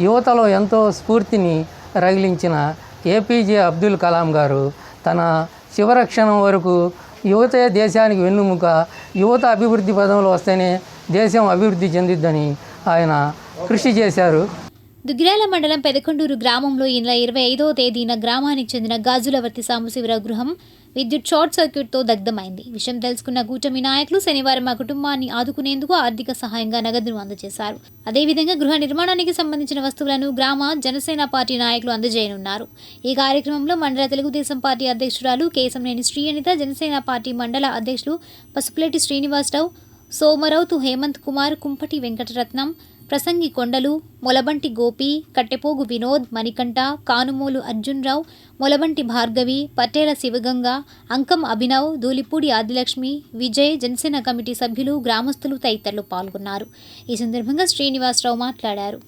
Speaker 17: యువతలో ఎంతో స్ఫూర్తిని రగిలించిన ఏపీజే అబ్దుల్ కలాం గారు తన శివరక్షణం వరకు యువతే దేశానికి వెన్నుముక, యువత అభివృద్ధి పదంలో వస్తేనే దేశం అభివృద్ధి చెందిద్దని ఆయన కృషి చేశారు.
Speaker 2: దుగ్గిరాల మండలం పెదకొండూరు గ్రామంలో ఈ నెల 25వ తేదీన గ్రామానికి చెందిన గాజులవర్తి సాంబశివరావు గృహం విద్యుత్ షార్ట్ సర్క్యూట్తో దగ్ధమైంది. విషయం తెలుసుకున్న కూటమి నాయకులు శనివారం ఆ కుటుంబాన్ని ఆదుకునేందుకు ఆర్థిక సహాయంగా నగదును అందజేశారు. అదేవిధంగా గృహ నిర్మాణానికి సంబంధించిన వస్తువులను గ్రామ జనసేన పార్టీ నాయకులు అందజేయనున్నారు. ఈ కార్యక్రమంలో మండల తెలుగుదేశం పార్టీ అధ్యక్షురాలు కేశంనేని శ్రీఅనిత, జనసేన పార్టీ మండల అధ్యక్షులు పసుపులేటి శ్రీనివాసరావు, సోమరావుతు హేమంత్ కుమార్, కుంపటి వెంకటరత్నం, ప్రసంగి కొండలు, మొలబంటి గోపి, కట్టెపోగు వినోద్, మణికంఠ, కానుమూలు అర్జున్రావు, మొలబంటి భార్గవి, పటేల శివగంగ, అంకం అభినవ్, ధూలిపూడి ఆదిలక్ష్మి, విజయ్, జనసేన కమిటీ సభ్యులు, గ్రామస్తులు తదితరులు పాల్గొన్నారు. ఈ సందర్భంగా శ్రీనివాసరావు మాట్లాడారు.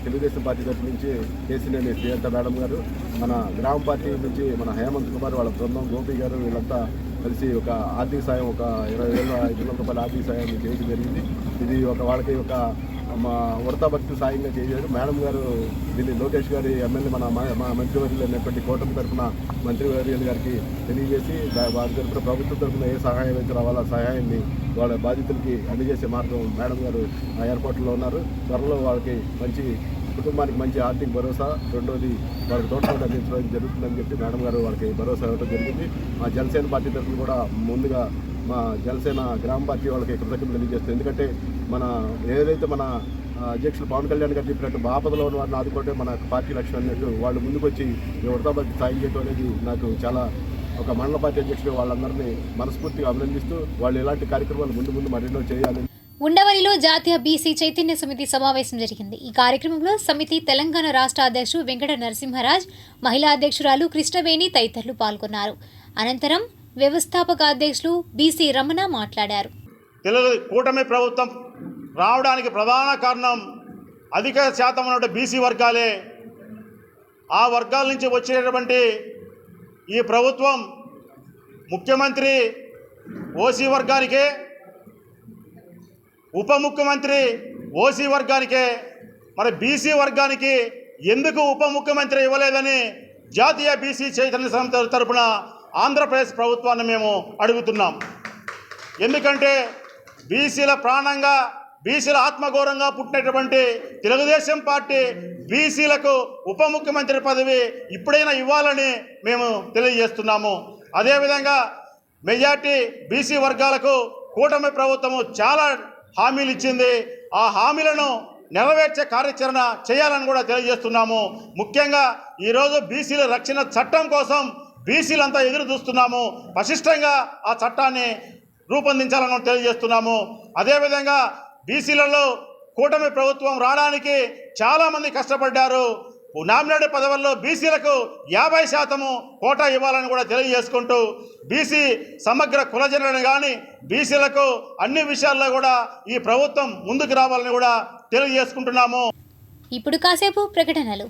Speaker 18: తెలుగుదేశం పార్టీ తరఫు నుంచి కేసీనేని శ్రీయంత మేడం గారు, మన గ్రామ పార్టీ నుంచి మన హేమంత్ కుమార్ వాళ్ళ బృందం, గోపి గారు, వీళ్ళంతా కలిసి ఒక ఆర్థిక సాయం, ఒక 20,500 రూపాయల ఆర్థిక సాయం చేయడం జరిగింది. ఇది వాళ్ళకి ఒక ఉడతా భక్తి సాయంగా చేశారు. మేడం గారు దీన్ని లోకేష్ గారి ఎమ్మెల్యే మన మంత్రివర్యులు అనేటువంటి కూటమి తరఫున మంత్రివర్యులు గారికి తెలియజేసి వారి తరఫున ప్రభుత్వం తరఫున ఏ సహాయం అయితే రావాలో ఆ సహాయాన్ని వాళ్ళ బాధితులకి అందజేసే మార్గం మేడం గారు ఏర్పాట్లో ఉన్నారు. త్వరలో వాళ్ళకి మంచి కుటుంబానికి మంచి ఆర్థిక భరోసా, రెండోది వాళ్ళకి తోడ్పాటు అందించడం జరుగుతుందని చెప్పి మేడం గారు వాళ్ళకి భరోసా ఇవ్వడం జరిగింది. మా జనసేన పార్టీ తరఫున కూడా ముందుగా మా జనసేన గ్రామ పార్టీ వాళ్ళకి కృతజ్ఞతలు తెలియజేస్తుంది. ఎందుకంటే మన ఏదైతే మన అధ్యక్షులు పవన్ కళ్యాణ్ గారు చెప్పినట్టు ఆపదలో ఉన్న వారిని ఆదుకుంటే మన పార్టీ లక్ష్యం అన్నట్టు వాళ్ళు ముందుకు వచ్చి వృతాభక్తి సాయం చేయడం అనేది నాకు చాలా ఒక మండల పార్టీ అధ్యక్షులు వాళ్ళందరినీ మనస్ఫూర్తిగా అభినందిస్తూ వాళ్ళు ఇలాంటి కార్యక్రమాలు ముందు మరెన్నో చేయాలని.
Speaker 2: ఉండవల్లిలో జాతీయ బీసీ చైతన్య సమితి సమావేశం జరిగింది. ఈ కార్యక్రమంలో సమితి తెలంగాణ రాష్ట్ర అధ్యక్షుడు వెంకట నరసింహరాజ్, మహిళా అధ్యక్షురాలు కృష్ణవేణి తదితరులు పాల్గొన్నారు. అనంతరం వ్యవస్థాపక అధ్యక్షులు బీసీ రమణ మాట్లాడారు.
Speaker 19: కూటమి ప్రభుత్వం రావడానికి ప్రధాన కారణం అధిక శాతం ఉన్న బీసీ వర్గాలే. ఆ వర్గాల నుంచి వచ్చేటటువంటి ఈ ప్రభుత్వం ముఖ్యమంత్రి ఓసీ వర్గానికే, ఉప ముఖ్యమంత్రి ఓసీ వర్గానికే, మరి బీసీ వర్గానికి ఎందుకు ఉప ముఖ్యమంత్రి ఇవ్వలేదని జాతీయ బీసీ చైతన్య సమితి తరపున ఆంధ్రప్రదేశ్ ప్రభుత్వాన్ని మేము అడుగుతున్నాం. ఎందుకంటే బీసీల ప్రాణంగా, బీసీల ఆత్మగౌరవంగా పుట్టినటువంటి తెలుగుదేశం పార్టీ బీసీలకు ఉప ముఖ్యమంత్రి పదవి ఇప్పుడైనా ఇవ్వాలని మేము తెలియజేస్తున్నాము. అదేవిధంగా మెజార్టీ బీసీ వర్గాలకు కూటమి ప్రభుత్వము చాలా హామీలు ఇచ్చింది. ఆ హామీలను నెరవేర్చే కార్యాచరణ చేయాలని కూడా తెలియజేస్తున్నాము. ముఖ్యంగా ఈరోజు బీసీల రక్షణ చట్టం కోసం బీసీలంతా ఎదురు చూస్తున్నాము. పటిష్టంగా ఆ చట్టాన్ని రూపొందించాలని తెలియజేస్తున్నాము. అదేవిధంగా బీసీలలో కూటమి ప్రభుత్వం రావడానికి చాలామంది కష్టపడ్డారు. నామినేటెడ్ పదవుల్లో బీసీలకు 50% కోటా ఇవ్వాలని కూడా తెలియజేసుకుంటూ బీసీ సమగ్ర కులజనని కానీ బీసీలకు అన్ని విషయాల్లో కూడా ఈ ప్రభుత్వం ముందుకు రావాలని కూడా తెలియజేసుకుంటున్నాము.
Speaker 2: ఇప్పుడు కాసేపు ప్రకటనలు.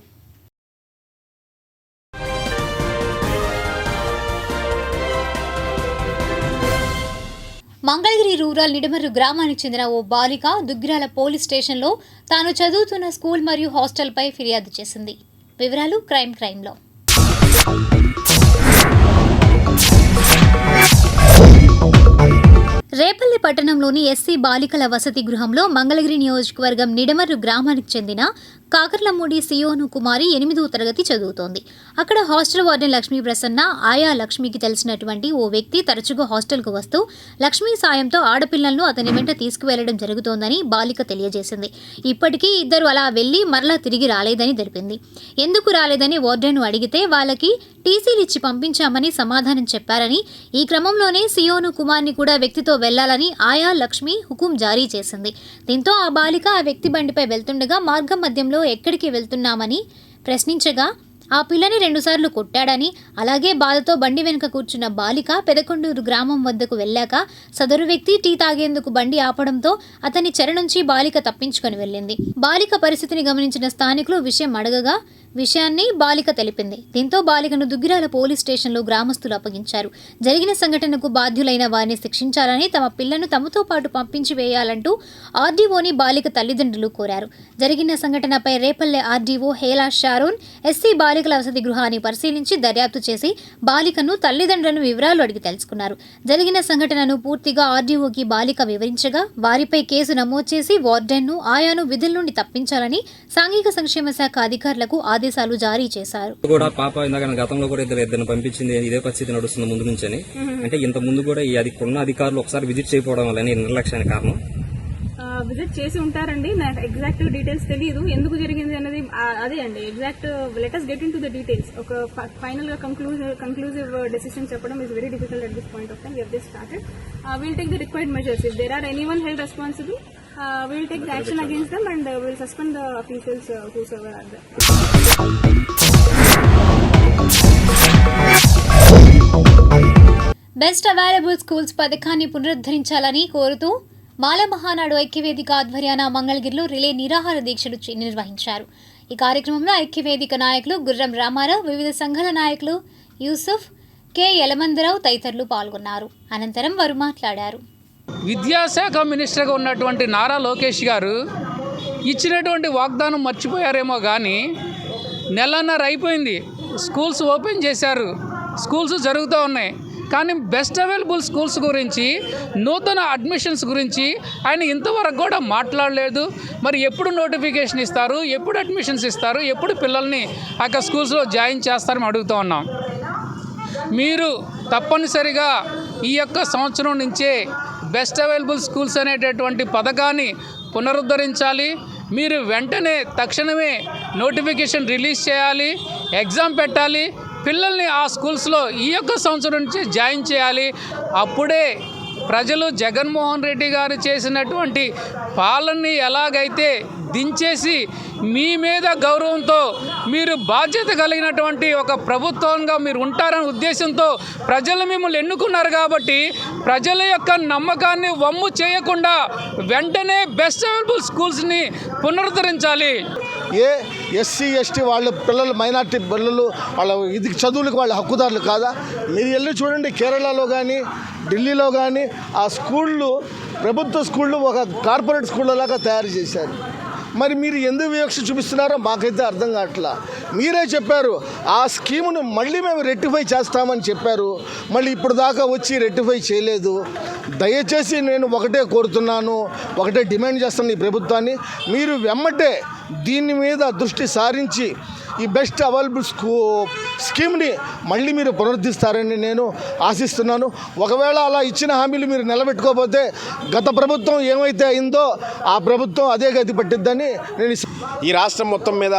Speaker 2: మంగళగిరి రూరల్ నిడమర్రు గ్రామానికి చెందిన ఓ బాలిక దుగ్గిరాల పోలీస్ స్టేషన్లో తాను చదువుతున్న స్కూల్ మరియు హాస్టల్పై ఫిర్యాదు చేసింది. వివరాలు క్రైమ్లో. రేపల్లి పట్టణంలోని ఎస్సీ బాలికల వసతి గృహంలో మంగళగిరి నియోజకవర్గం నిడమర్రు గ్రామానికి చెందిన కాకర్లమూడి సియోను కుమారి 8వ తరగతి చదువుతోంది. అక్కడ హాస్టల్ వార్డెన్ లక్ష్మీ ప్రసన్న ఆయా లక్ష్మికి తెలిసినటువంటి ఓ వ్యక్తి తరచుగా హాస్టల్కు వస్తూ లక్ష్మీ సాయంతో ఆడపిల్లలను అతని వెంట తీసుకువెళ్లడం జరుగుతోందని బాలిక తెలియజేసింది. ఇప్పటికీ ఇద్దరు అలా వెళ్లి మరలా తిరిగి రాలేదని తెలిపింది. ఎందుకు రాలేదని వార్డెన్ను అడిగితే వాళ్ళకి టీసీలు ఇచ్చి పంపించామని సమాధానం చెప్పారని, ఈ క్రమంలోనే సియోను కుమార్ని కూడా వ్యక్తితో వెళ్లాలని ఆయా లక్ష్మి హుకుం జారీ చేసింది. దీంతో ఆ బాలిక ఆ వ్యక్తి బండిపై వెళ్తుండగా మార్గం మధ్యంలో ఎక్కడికి వెళ్తున్నామని ప్రశ్నించగా ఆ పిల్లని 2 సార్లు కొట్టాడని, అలాగే బాధతో బండి వెనుక కూర్చున్న బాలిక పెదకొండూరు గ్రామం వద్దకు వెళ్ళాక సదరు వ్యక్తి టీ తాగేందుకు బండి ఆపడంతో అతని చెర నుంచి బాలిక తప్పించుకొని వెళ్ళింది. బాలిక పరిస్థితిని గమనించిన స్థానికులు విషయం అడగగా విషయాన్ని బాలిక తెలిపింది. దీంతో బాలికను దుగ్గిరాల పోలీస్ స్టేషన్లో గ్రామస్తులు అప్పగించారు. జరిగిన సంఘటనకు బాధ్యులైన వారిని శిక్షించాలని, తమ పిల్లను తమతో పాటు పంపించి వేయాలంటూ ఆర్డీఓని బాలిక తల్లిదండ్రులు కోరారు. జరిగిన సంఘటనపై రేపల్లె ఆర్డీఓ హేలా షారోన్ ఎస్సీ బాలికల వసతి గృహాన్ని పరిశీలించి దర్యాప్తు చేసి బాలికను తల్లిదండ్రులను వివరాలు అడిగి తెలుసుకున్నారు. జరిగిన సంఘటనను పూర్తిగా ఆర్డీఓకి బాలిక వివరించగా వారిపై కేసు నమోదు చేసి వార్డెన్ను ఆయాను విధుల నుండి తప్పించాలని సాంఘిక సంక్షేమ శాఖ అధికారులకు ఆదేశాలు జారీ చేశారు.
Speaker 20: కూడా పాప ఇందాక గతంలో కూడా ఇద్దరిని పంపించింది, ఇదే పరిస్థితి నడుస్తుంది ముందు నుంచని. అంటే ఇంత ముందు కూడా ఈ ఉన్న అధికారులు ఒకసారి విజిట్ చేయకపోవడం వల్ల నిర్లక్ష్యానికి కారణం.
Speaker 21: విజిట్ చేసి ఉంటారండి, నాకు ఎగ్జాక్ట్ డీటెయిల్స్ తెలియదు ఎందుకు జరిగింది అన్నది. అదే అండి exact let us get into the details. ఒక ఫైనల్ గా కంక్లూజివ్ డెసిషన్ చెప్పడం is very difficult at this point of time. We have just started. Will take the required measures. If there are anyone held responsible, we'll take the action against them and we'll suspend the officials whosoever are there.
Speaker 2: Best available schools పథకాన్ని పునరుద్ధరించాలని కోరుతూ మాల మహానాడు ఐక్యవేదిక ఆధ్వర్యాన మంగళగిరిలో relay నిరాహార దీక్షలు నిర్వహించారు. ఈ కార్యక్రమంలో ఐక్యవేదిక నాయకులు గుర్రం రామారావు, వివిధ సంఘాల నాయకులు యూసుఫ్, కె యలమందరావు తదితరులు పాల్గొన్నారు. అనంతరం వారు మాట్లాడారు.
Speaker 22: విద్యాశాఖ మినిస్టర్గా ఉన్నటువంటి నారా లోకేష్ గారు ఇచ్చినటువంటి వాగ్దానం మర్చిపోయారేమో కానీ నెలన్నర అయిపోయింది. స్కూల్స్ ఓపెన్ చేశారు, స్కూల్స్ జరుగుతూ ఉన్నాయి. కానీ బెస్ట్ అవైలబుల్ స్కూల్స్ గురించి, నూతన అడ్మిషన్స్ గురించి ఆయన ఇంతవరకు కూడా మాట్లాడలేదు. మరి ఎప్పుడు నోటిఫికేషన్ ఇస్తారు, ఎప్పుడు అడ్మిషన్స్ ఇస్తారు, ఎప్పుడు పిల్లల్ని ఆ స్కూల్స్లో జాయిన్ చేస్తారని అడుగుతూ ఉన్నాం. మీరు తప్పనిసరిగా ఈ యొక్క సంవత్సరం నుంచే బెస్ట్ అవైలబుల్ స్కూల్స్ అనేటటువంటి పథకాన్ని పునరుద్ధరించాలి. మీరు వెంటనే తక్షణమే నోటిఫికేషన్ రిలీజ్ చేయాలి, ఎగ్జామ్ పెట్టాలి, పిల్లల్ని ఆ స్కూల్స్లో ఈ యొక్క సంవత్సరం నుంచి జాయిన్ చేయాలి. అప్పుడే ప్రజలు జగన్మోహన్ రెడ్డి గారు చేసినటువంటి పాలనని ఎలాగైతే దించేసి మీ మీద గౌరవంతో మీరు బాధ్యత కలిగినటువంటి ఒక ప్రభుత్వంగా మీరు ఉంటారనే ఉద్దేశంతో ప్రజలు మిమ్మల్ని ఎన్నుకున్నారు. కాబట్టి ప్రజల యొక్క నమ్మకాన్ని వమ్ము చేయకుండా వెంటనే బెస్ట్ అవైలబుల్ స్కూల్స్ని పునరుద్ధరించాలి.
Speaker 11: ఎస్సీ ఎస్టీ వాళ్ళ పిల్లలు, మైనార్టీ పిల్లలు వాళ్ళ ఇది చదువులకు వాళ్ళ హక్కుదారులు కాదా? మీరు వెళ్ళి చూడండి, కేరళలో కానీ ఢిల్లీలో కానీ ఆ స్కూళ్ళు ప్రభుత్వ స్కూళ్ళు ఒక కార్పొరేట్ స్కూళ్ళలాగా తయారు చేశారు. మరి మీరు ఎందుకు వివక్ష చూపిస్తున్నారో మాకైతే అర్థం కావట్లా. మీరే చెప్పారు ఆ స్కీమును మళ్ళీ మేము రెక్టిఫై చేస్తామని చెప్పారు, మళ్ళీ ఇప్పుడు దాకా వచ్చి రెక్టిఫై చేయలేదు. దయచేసి నేను ఒకటే కోరుతున్నాను, ఒకటే డిమాండ్ చేస్తాను ఈ ప్రభుత్వాన్ని, మీరు వెమ్మటే దీని మీద దృష్టి సారించి ఈ బెస్ట్ అవైలబుల్ స్కీమ్ని మళ్ళీ మీరు పునరుద్ధరిస్తారని నేను ఆశిస్తున్నాను. ఒకవేళ అలా ఇచ్చిన హామీలు మీరు నిలబెట్టుకోకపోతే గత ప్రభుత్వం ఏమైతే అయిందో ఆ ప్రభుత్వం అదే గతి పట్టిద్దని నేను
Speaker 23: ఈ రాష్ట్రం మొత్తం మీద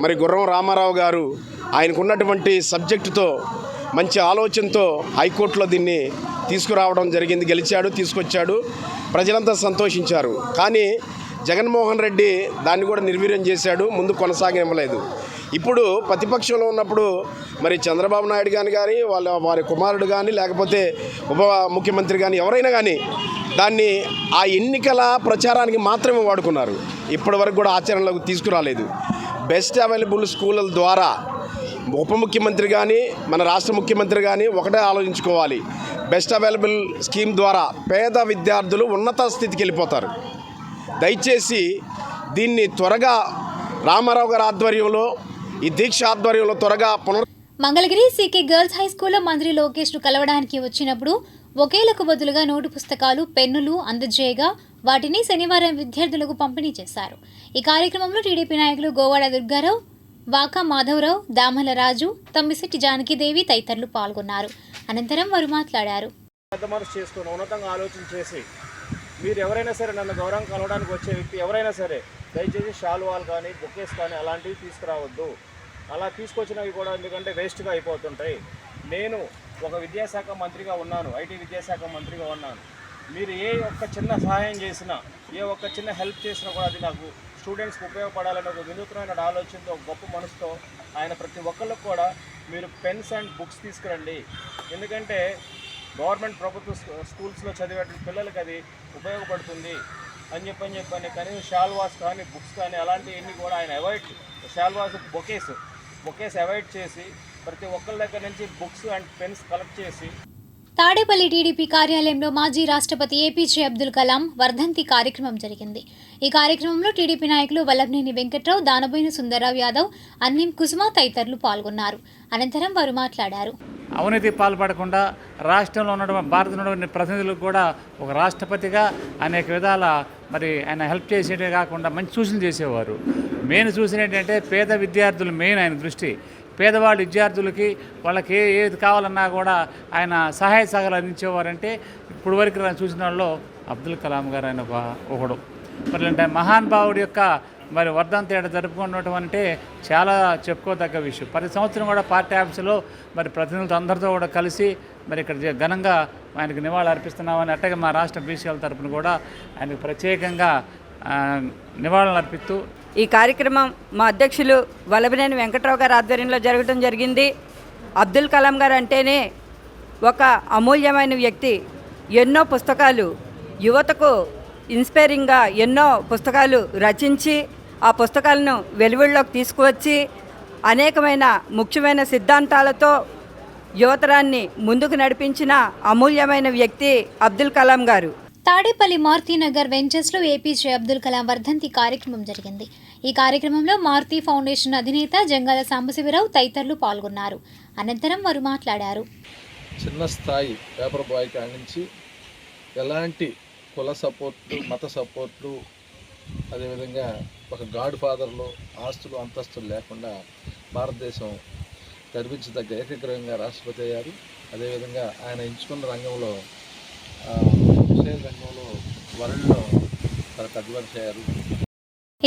Speaker 23: మరి గుర్రం రామారావు గారు ఆయనకున్నటువంటి సబ్జెక్టుతో మంచి ఆలోచనతో హైకోర్టులో దీన్ని తీసుకురావడం జరిగింది. గెలిచాడు, తీసుకొచ్చాడు, ప్రజలంతా సంతోషించారు. కానీ జగన్మోహన్ రెడ్డి దాన్ని కూడా నిర్వీర్యం చేశాడు, ముందు కొనసాగనివ్వలేదు. ఇప్పుడు ప్రతిపక్షంలో ఉన్నప్పుడు మరి చంద్రబాబు నాయుడు కానీ వారి కుమారుడు కానీ లేకపోతే ఉప ముఖ్యమంత్రి కానీ ఎవరైనా కానీ దాన్ని ఆ ఎన్నికల ప్రచారానికి మాత్రమే వాడుకున్నారు. ఇప్పటి వరకు కూడా ఆచరణలోకి తీసుకురాలేదు. బెస్ట్ అవైలబుల్ స్కూళ్ళ ద్వారా ఉప ముఖ్యమంత్రి కానీ మన రాష్ట్ర ముఖ్యమంత్రి కానీ ఒకటే ఆలోచించుకోవాలి, బెస్ట్ అవైలబుల్ స్కీమ్ ద్వారా పేద విద్యార్థులు ఉన్నత స్థితికి వెళ్ళిపోతారు. దయచేసి దీన్ని త్వరగా రామారావు గారి ఆధ్వర్యంలో, ఈ దీక్ష ఆధ్వర్యంలో త్వరగా
Speaker 2: మంగళగిరి సీకే గర్ల్స్ హై స్కూల్లో మంత్రి లోకేష్ను కలవడానికి వచ్చినప్పుడు ఒకేలకు బదులుగా నోటు పుస్తకాలు, పెన్నులు అందజేయగా వాటిని శనివారం విద్యార్థులకు పంపిణీ చేశారు. ఈ కార్యక్రమంలో టీడీపీ నాయకులు గోవాడ దుర్గారావు, వాకా మాధవరావు, దామల రాజు, తమ్మిశెట్టి జానకిదేవి తదితరులు పాల్గొన్నారు. అనంతరం వారు మాట్లాడారు.
Speaker 1: పెద్ద మనసు చేసుకుని ఉన్నతంగా ఆలోచన చేసి మీరు ఎవరైనా సరే నన్ను గౌరవం కలవడానికి వచ్చే వ్యక్తి ఎవరైనా సరే దయచేసి షాల్వాలు కానీ బొకేస్ కానీ అలాంటివి తీసుకురావద్దు. అలా తీసుకొచ్చినవి కూడా ఎందుకంటే వేస్ట్గా అయిపోతుంటాయి. నేను ఒక విద్యాశాఖ మంత్రిగా ఉన్నాను, ఐటీ విద్యాశాఖ మంత్రిగా ఉన్నాను. మీరు ఏ ఒక్క చిన్న సహాయం చేసినా, ఏ ఒక్క చిన్న హెల్ప్ చేసినా కూడా అది నాకు స్టూడెంట్స్కి ఉపయోగపడాలని ఒక వినూత్నమైన ఆలోచనతో, ఒక గొప్ప మనసుతో ఆయన ప్రతి ఒక్కళ్ళకు కూడా మీరు పెన్స్ అండ్ బుక్స్ తీసుకురండి. ఎందుకంటే గవర్నమెంట్ ప్రభుత్వ స్కూల్స్లో చదివే పిల్లలకి అది ఉపయోగపడుతుంది అని చెప్పని కనీసం షాల్వాస్ కానీ బుక్స్ కానీ అలాంటివన్నీ కూడా ఆయన అవాయిడ్, షాల్వాస్ బొకేస్ అవాయిడ్ చేసి ప్రతి ఒక్కరి దగ్గర నుంచి బుక్స్ అండ్ పెన్స్ కలెక్ట్ చేసి.
Speaker 2: తాడేపల్లి టీడీపీ కార్యాలయంలో మాజీ రాష్ట్రపతి ఏపీజే అబ్దుల్ కలాం వర్ధంతి కార్యక్రమం జరిగింది. ఈ కార్యక్రమంలో టీడీపీ నాయకులు వల్లభనేని వెంకట్రావు, దానబోయిన సుందరరావు యాదవ్, అన్నిం కుసుమ తదితరులు పాల్గొన్నారు. అనంతరం వారు మాట్లాడారు.
Speaker 3: అవినీతి పాల్పడకుండా రాష్ట్రంలో ఉన్నటువంటి భారత ప్రతినిధులకు కూడా ఒక రాష్ట్రపతిగా అనేక విధాల మరి ఆయన హెల్ప్ చేసేటే కాకుండా మంచి సూచనలు చేసేవారు. మెయిన్ సూచన ఏంటంటే పేద విద్యార్థులు మెయిన్ ఆయన దృష్టి. పేదవాళ్ళ విద్యార్థులకి వాళ్ళకి ఏది కావాలన్నా కూడా ఆయన సహాయ సహకారాలు అందించేవారంటే ఇప్పుడు వరకు చూసిన వాళ్ళలో అబ్దుల్ కలాం గారు ఆయన ఒకడు. మరి అంటే మహానుభావుడి యొక్క మరి వర్ధంతి ఏడ జరుపుకోవడం అంటే చాలా చెప్పుకోదగ్గ విషయం. ప్రతి సంవత్సరం కూడా పార్టీ ఆఫీసులో మరి ప్రతినిధులతో అందరితో కూడా కలిసి మరి ఇక్కడ ఘనంగా ఆయనకు నివాళులు అర్పిస్తున్నామని, అట్టగా మా రాష్ట్ర బీసీఎల్ తరఫున కూడా ఆయనకు ప్రత్యేకంగా నివాళులు అర్పిస్తూ
Speaker 4: ఈ కార్యక్రమం మా అధ్యక్షులు వల్లభనేని వెంకట్రావు గారి ఆధ్వర్యంలో జరగడం జరిగింది. అబ్దుల్ కలాం గారు అంటేనే ఒక అమూల్యమైన వ్యక్తి. ఎన్నో పుస్తకాలు యువతకు ఇన్స్పైరింగ్గా ఎన్నో పుస్తకాలు రచించి ఆ పుస్తకాలను వెలువడిలోకి తీసుకువచ్చి అనేకమైన ముఖ్యమైన సిద్ధాంతాలతో యువతరాన్ని ముందుకు నడిపించిన అమూల్యమైన వ్యక్తి అబ్దుల్ కలాం గారు.
Speaker 2: తాడేపల్లి మారుతీనగర్ వెంచర్స్లో ఏపీజే అబ్దుల్ కలాం వర్ధంతి కార్యక్రమం జరిగింది. ఈ కార్యక్రమంలో మారుతి ఫౌండేషన్ అధినేత జంగాల సాంబశివరావు తదితరులు పాల్గొన్నారు. అనంతరం వారు మాట్లాడారు.
Speaker 24: చిన్న స్థాయి పేపర్ బాయ్ కాడి నుంచి ఎలాంటి కుల సపోర్ట్లు, మత సపోర్ట్లు, అదేవిధంగా ఒక గాడ్ ఫాదర్లో ఆస్తులు అంతస్తులు లేకుండా భారతదేశం గర్వించదగ్గ ఏకగ్రహంగా రాష్ట్రపతి అయ్యారు. అదేవిధంగా ఆయన ఎంచుకున్న రంగంలో రంగంలో వరల్డ్లో తనకు అడ్వాన్స్ అయ్యారు.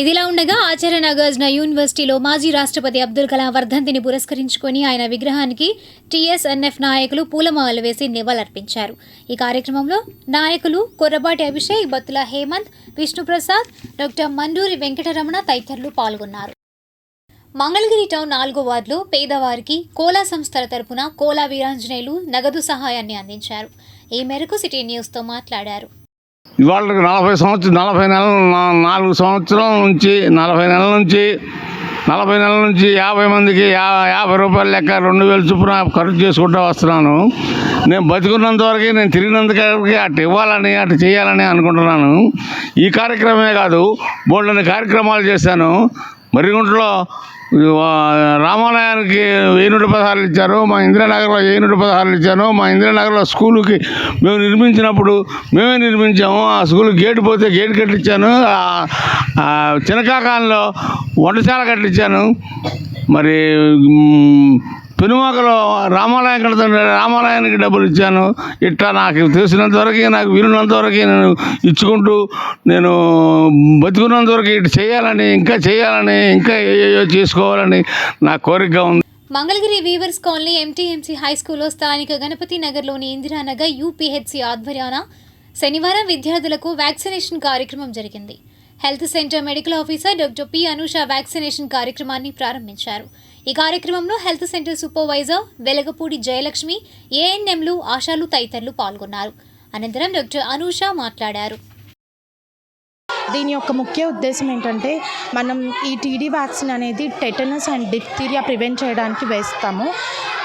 Speaker 2: ఇదిలా ఉండగా ఆచార్య నాగార్జున యూనివర్సిటీలో మాజీ రాష్ట్రపతి అబ్దుల్ కలాం వర్ధంతిని పురస్కరించుకొని ఆయన విగ్రహానికి టీఎస్ఎన్ఎఫ్ నాయకులు పూలమాలలు వేసి నివాళులర్పించారు. ఈ కార్యక్రమంలో నాయకులు కొర్రబాటి అభిషేక్, బత్తుల హేమంత్, విష్ణుప్రసాద్, డాక్టర్ మండూరి వెంకటరమణ తదితరులు పాల్గొన్నారు. మంగళగిరి టౌన్ 4వ వార్డులో పేదవారికి కోలా సంస్థల తరపున కోలా వీరాంజనేయులు నగదు సహాయాన్ని అందించారు. ఈ మేరకు సిటీ న్యూస్తో మాట్లాడారు.
Speaker 25: ఇవాళ 40 నెలల నుంచి 50 మందికి 50 రూపాయల లెక్క 2000 చొప్పున ఖర్చు చేసుకుంటూ వస్తున్నాను. నేను బతికున్నంత వరకు, నేను తిరిగినంతవరకు అటు ఇవ్వాలని, అటు చేయాలని అనుకుంటున్నాను. ఈ కార్యక్రమమే కాదు, బోల్డని కార్యక్రమాలు చేశాను. మర్రిగుంటలో రామాలయానికి 1000 పదహారులు ఇచ్చారు. మా ఇందిరానగర్లో 1000 పదహారులు ఇచ్చాను. మా ఇందిరానగర్లో స్కూలుకి మేము నిర్మించినప్పుడు మేమే నిర్మించాము. ఆ స్కూల్ గేటు పోతే గేటు కట్టించాను. చినకాకాలంలో వంటశాల కట్టించాను. మరి పెనుమాకలో రామాలయం కడుతుంటే రామాలయానికి డబ్బులు ఇచ్చాను. ఇట్లా నాకు తెలిసినంతవరకు, నాకు వీలున్నంతవరకు నేను ఇచ్చుకుంటూ, నేను బతుకున్నంతవరకు ఇటు చేయాలని, ఇంకా ఏయో చేసుకోవాలని నా కోరిక ఉంది.
Speaker 2: Mangalagiri weavers colony MTMC high స్కూల్లో స్థానిక గణపతి నగర్లోని ఇందిరానగర్ యూపీహెచ్సి ఆధ్వర్యాన శనివారం విద్యార్థులకు వ్యాక్సినేషన్ కార్యక్రమం జరిగింది. Health centre medical officer doctor P. Anusha vaccination కార్యక్రమాన్ని ప్రారంభించారు. ఈ కార్యక్రమంలో health centre supervisor Velagapudi Jayalakshmi, ఏఎన్ఎంలు, ఆశాలు తదితరులు పాల్గొన్నారు. అనంతరం డాక్టర్ అనూష మాట్లాడారు.
Speaker 26: దీని యొక్క ముఖ్య ఉద్దేశం ఏంటంటే, మనం ఈ టీడీ వ్యాక్సిన్ అనేది టెటనస్ అండ్ డిప్తీరియా ప్రివెంట్ చేయడానికి వేస్తాము.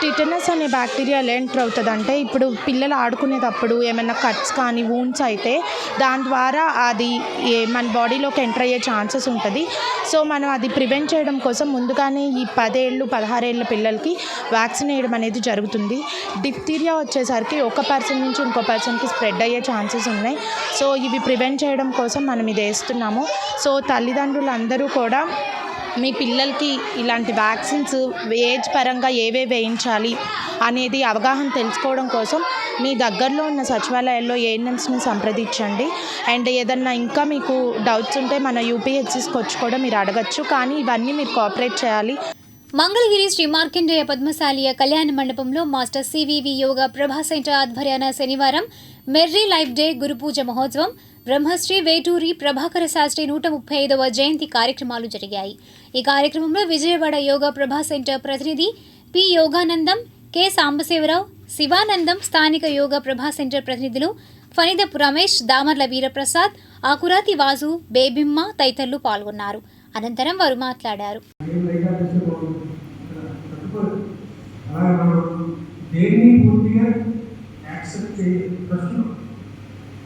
Speaker 26: టిటనస్ అనే బ్యాక్టీరియా ఎలా ఎంటర్ అవుతుంది అంటే, ఇప్పుడు పిల్లలు ఆడుకునేటప్పుడు ఏమైనా కట్స్ కానీ వూండ్స్ అయితే దాని ద్వారా అది మన బాడీలోకి ఎంటర్ అయ్యే ఛాన్సెస్ ఉంటుంది. సో మనం అది ప్రివెంట్ చేయడం కోసం ముందుగానే ఈ 10 ఏళ్ళు 16 ఏళ్ళ పిల్లలకి వ్యాక్సిన్ వేయడం అనేది జరుగుతుంది. డిప్తీరియా వచ్చేసరికి ఒక పర్సన్ నుంచి ఇంకో పర్సన్కి స్ప్రెడ్ అయ్యే ఛాన్సెస్ ఉన్నాయి. సో ఇవి ప్రివెంట్ చేయడం కోసం మనం ఇది వేస్తున్నాము. సో తల్లిదండ్రులు అందరూ కూడా మీ పిల్లలకి ఇలాంటి వ్యాక్సిన్స్ ఏజ్ పరంగా ఏవే వేయించాలి అనేది అవగాహన తెలుసుకోవడం కోసం మీ దగ్గరలో ఉన్న సచివాలయాల్లో ఏఎన్ఎంస్ని సంప్రదించండి. అండ్ ఏదన్నా ఇంకా మీకు డౌట్స్ ఉంటే మన యూపీహెచ్సిస్కి వచ్చి కూడా మీరు అడగచ్చు. కానీ ఇవన్నీ మీరు కోఆపరేట్ చేయాలి.
Speaker 2: మంగళగిరి శ్రీ మార్కండేయ పద్మశాలియ కళ్యాణ మండపంలో మాస్టర్ సివివి యోగా ప్రభా సెంటర్ ఆధ్వర్యాన శనివారం మెర్రీ లైఫ్ డే గురుపూజ మహోత్సవం, బ్రహ్మశ్రీ వేటూరి ప్రభాకర శాస్త్రి 135వ జయంతి కార్యక్రమాలు జరిగాయి. ఈ కార్యక్రమంలో విజయవాడ యోగా ప్రభా సెంటర్ ప్రతినిధి పి యోగానందం, కె సాంబశివరావు, శివానందం, స్థానిక యోగా ప్రభా సెంటర్ ప్రతినిధులు ఫణిదపు రమేష్, దామర్ల వీరప్రసాద్, ఆకురాతి వాసు, బేబిమ్మ తదితరులు పాల్గొన్నారు. అనంతరం వారు మాట్లాడారు.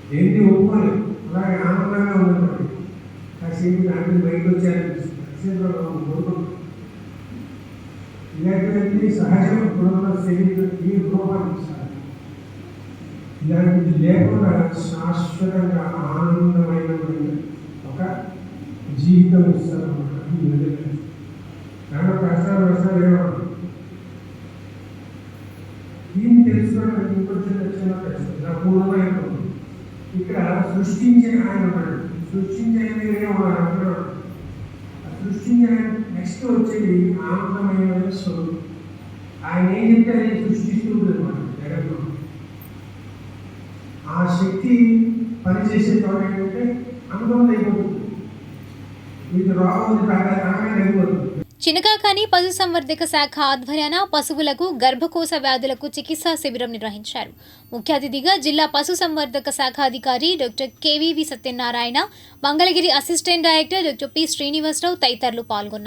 Speaker 5: దేన్ని ఒప్పుకోలేదు. అలాగే ఆనందంగా ఉన్నప్పుడు కాసేపు దాంట్లో బయటకు వచ్చారనిపిస్తుంది. ఇలాంటివన్నీ సహజం. ఇప్పుడున్న శరీరం ఈ రూపాన్ని ఇలాంటిది లేకుండా శాశ్వతంగా ఆనందమైన ఒక జీవితం ఇస్తారన్నమాట. చాలా కష్టాలు ఏమన్నా దీన్ని తెలుసుకోవడానికి ఇంకొంచెం నా పూర్ణమైన ఇక్కడ సృష్టించే ఆయన ఉన్నాడు. సృష్టించే అంటున్నాడు. సృష్టించే నెక్స్ట్ వచ్చేది ఆనందమైన స్వరూపం. ఆయన ఏం చెప్తే అది సృష్టిస్తూ ఉంటుంది అన్నమాట జగత్లో. ఆ శక్తి పనిచేసే చోట ఏంటంటే అనుభవం అయిపోతుంది. ఇది రోగం కారణం అయిపోతుంది.
Speaker 2: చినకాకాని పశుసంవర్ధక శాఖ ఆధ్వర్యాన పశువులకు గర్భకోశ వ్యాధులకు చికిత్సా శిబిరం నిర్వహించారు. ముఖ్య అతిథిగా జిల్లా పశుసంవర్ధక శాఖ అధికారి doctor KVV Satyanarayana, Mangalagiri assistant director doctor P Srinivasarao తదితరులు పాల్గొన్నారు.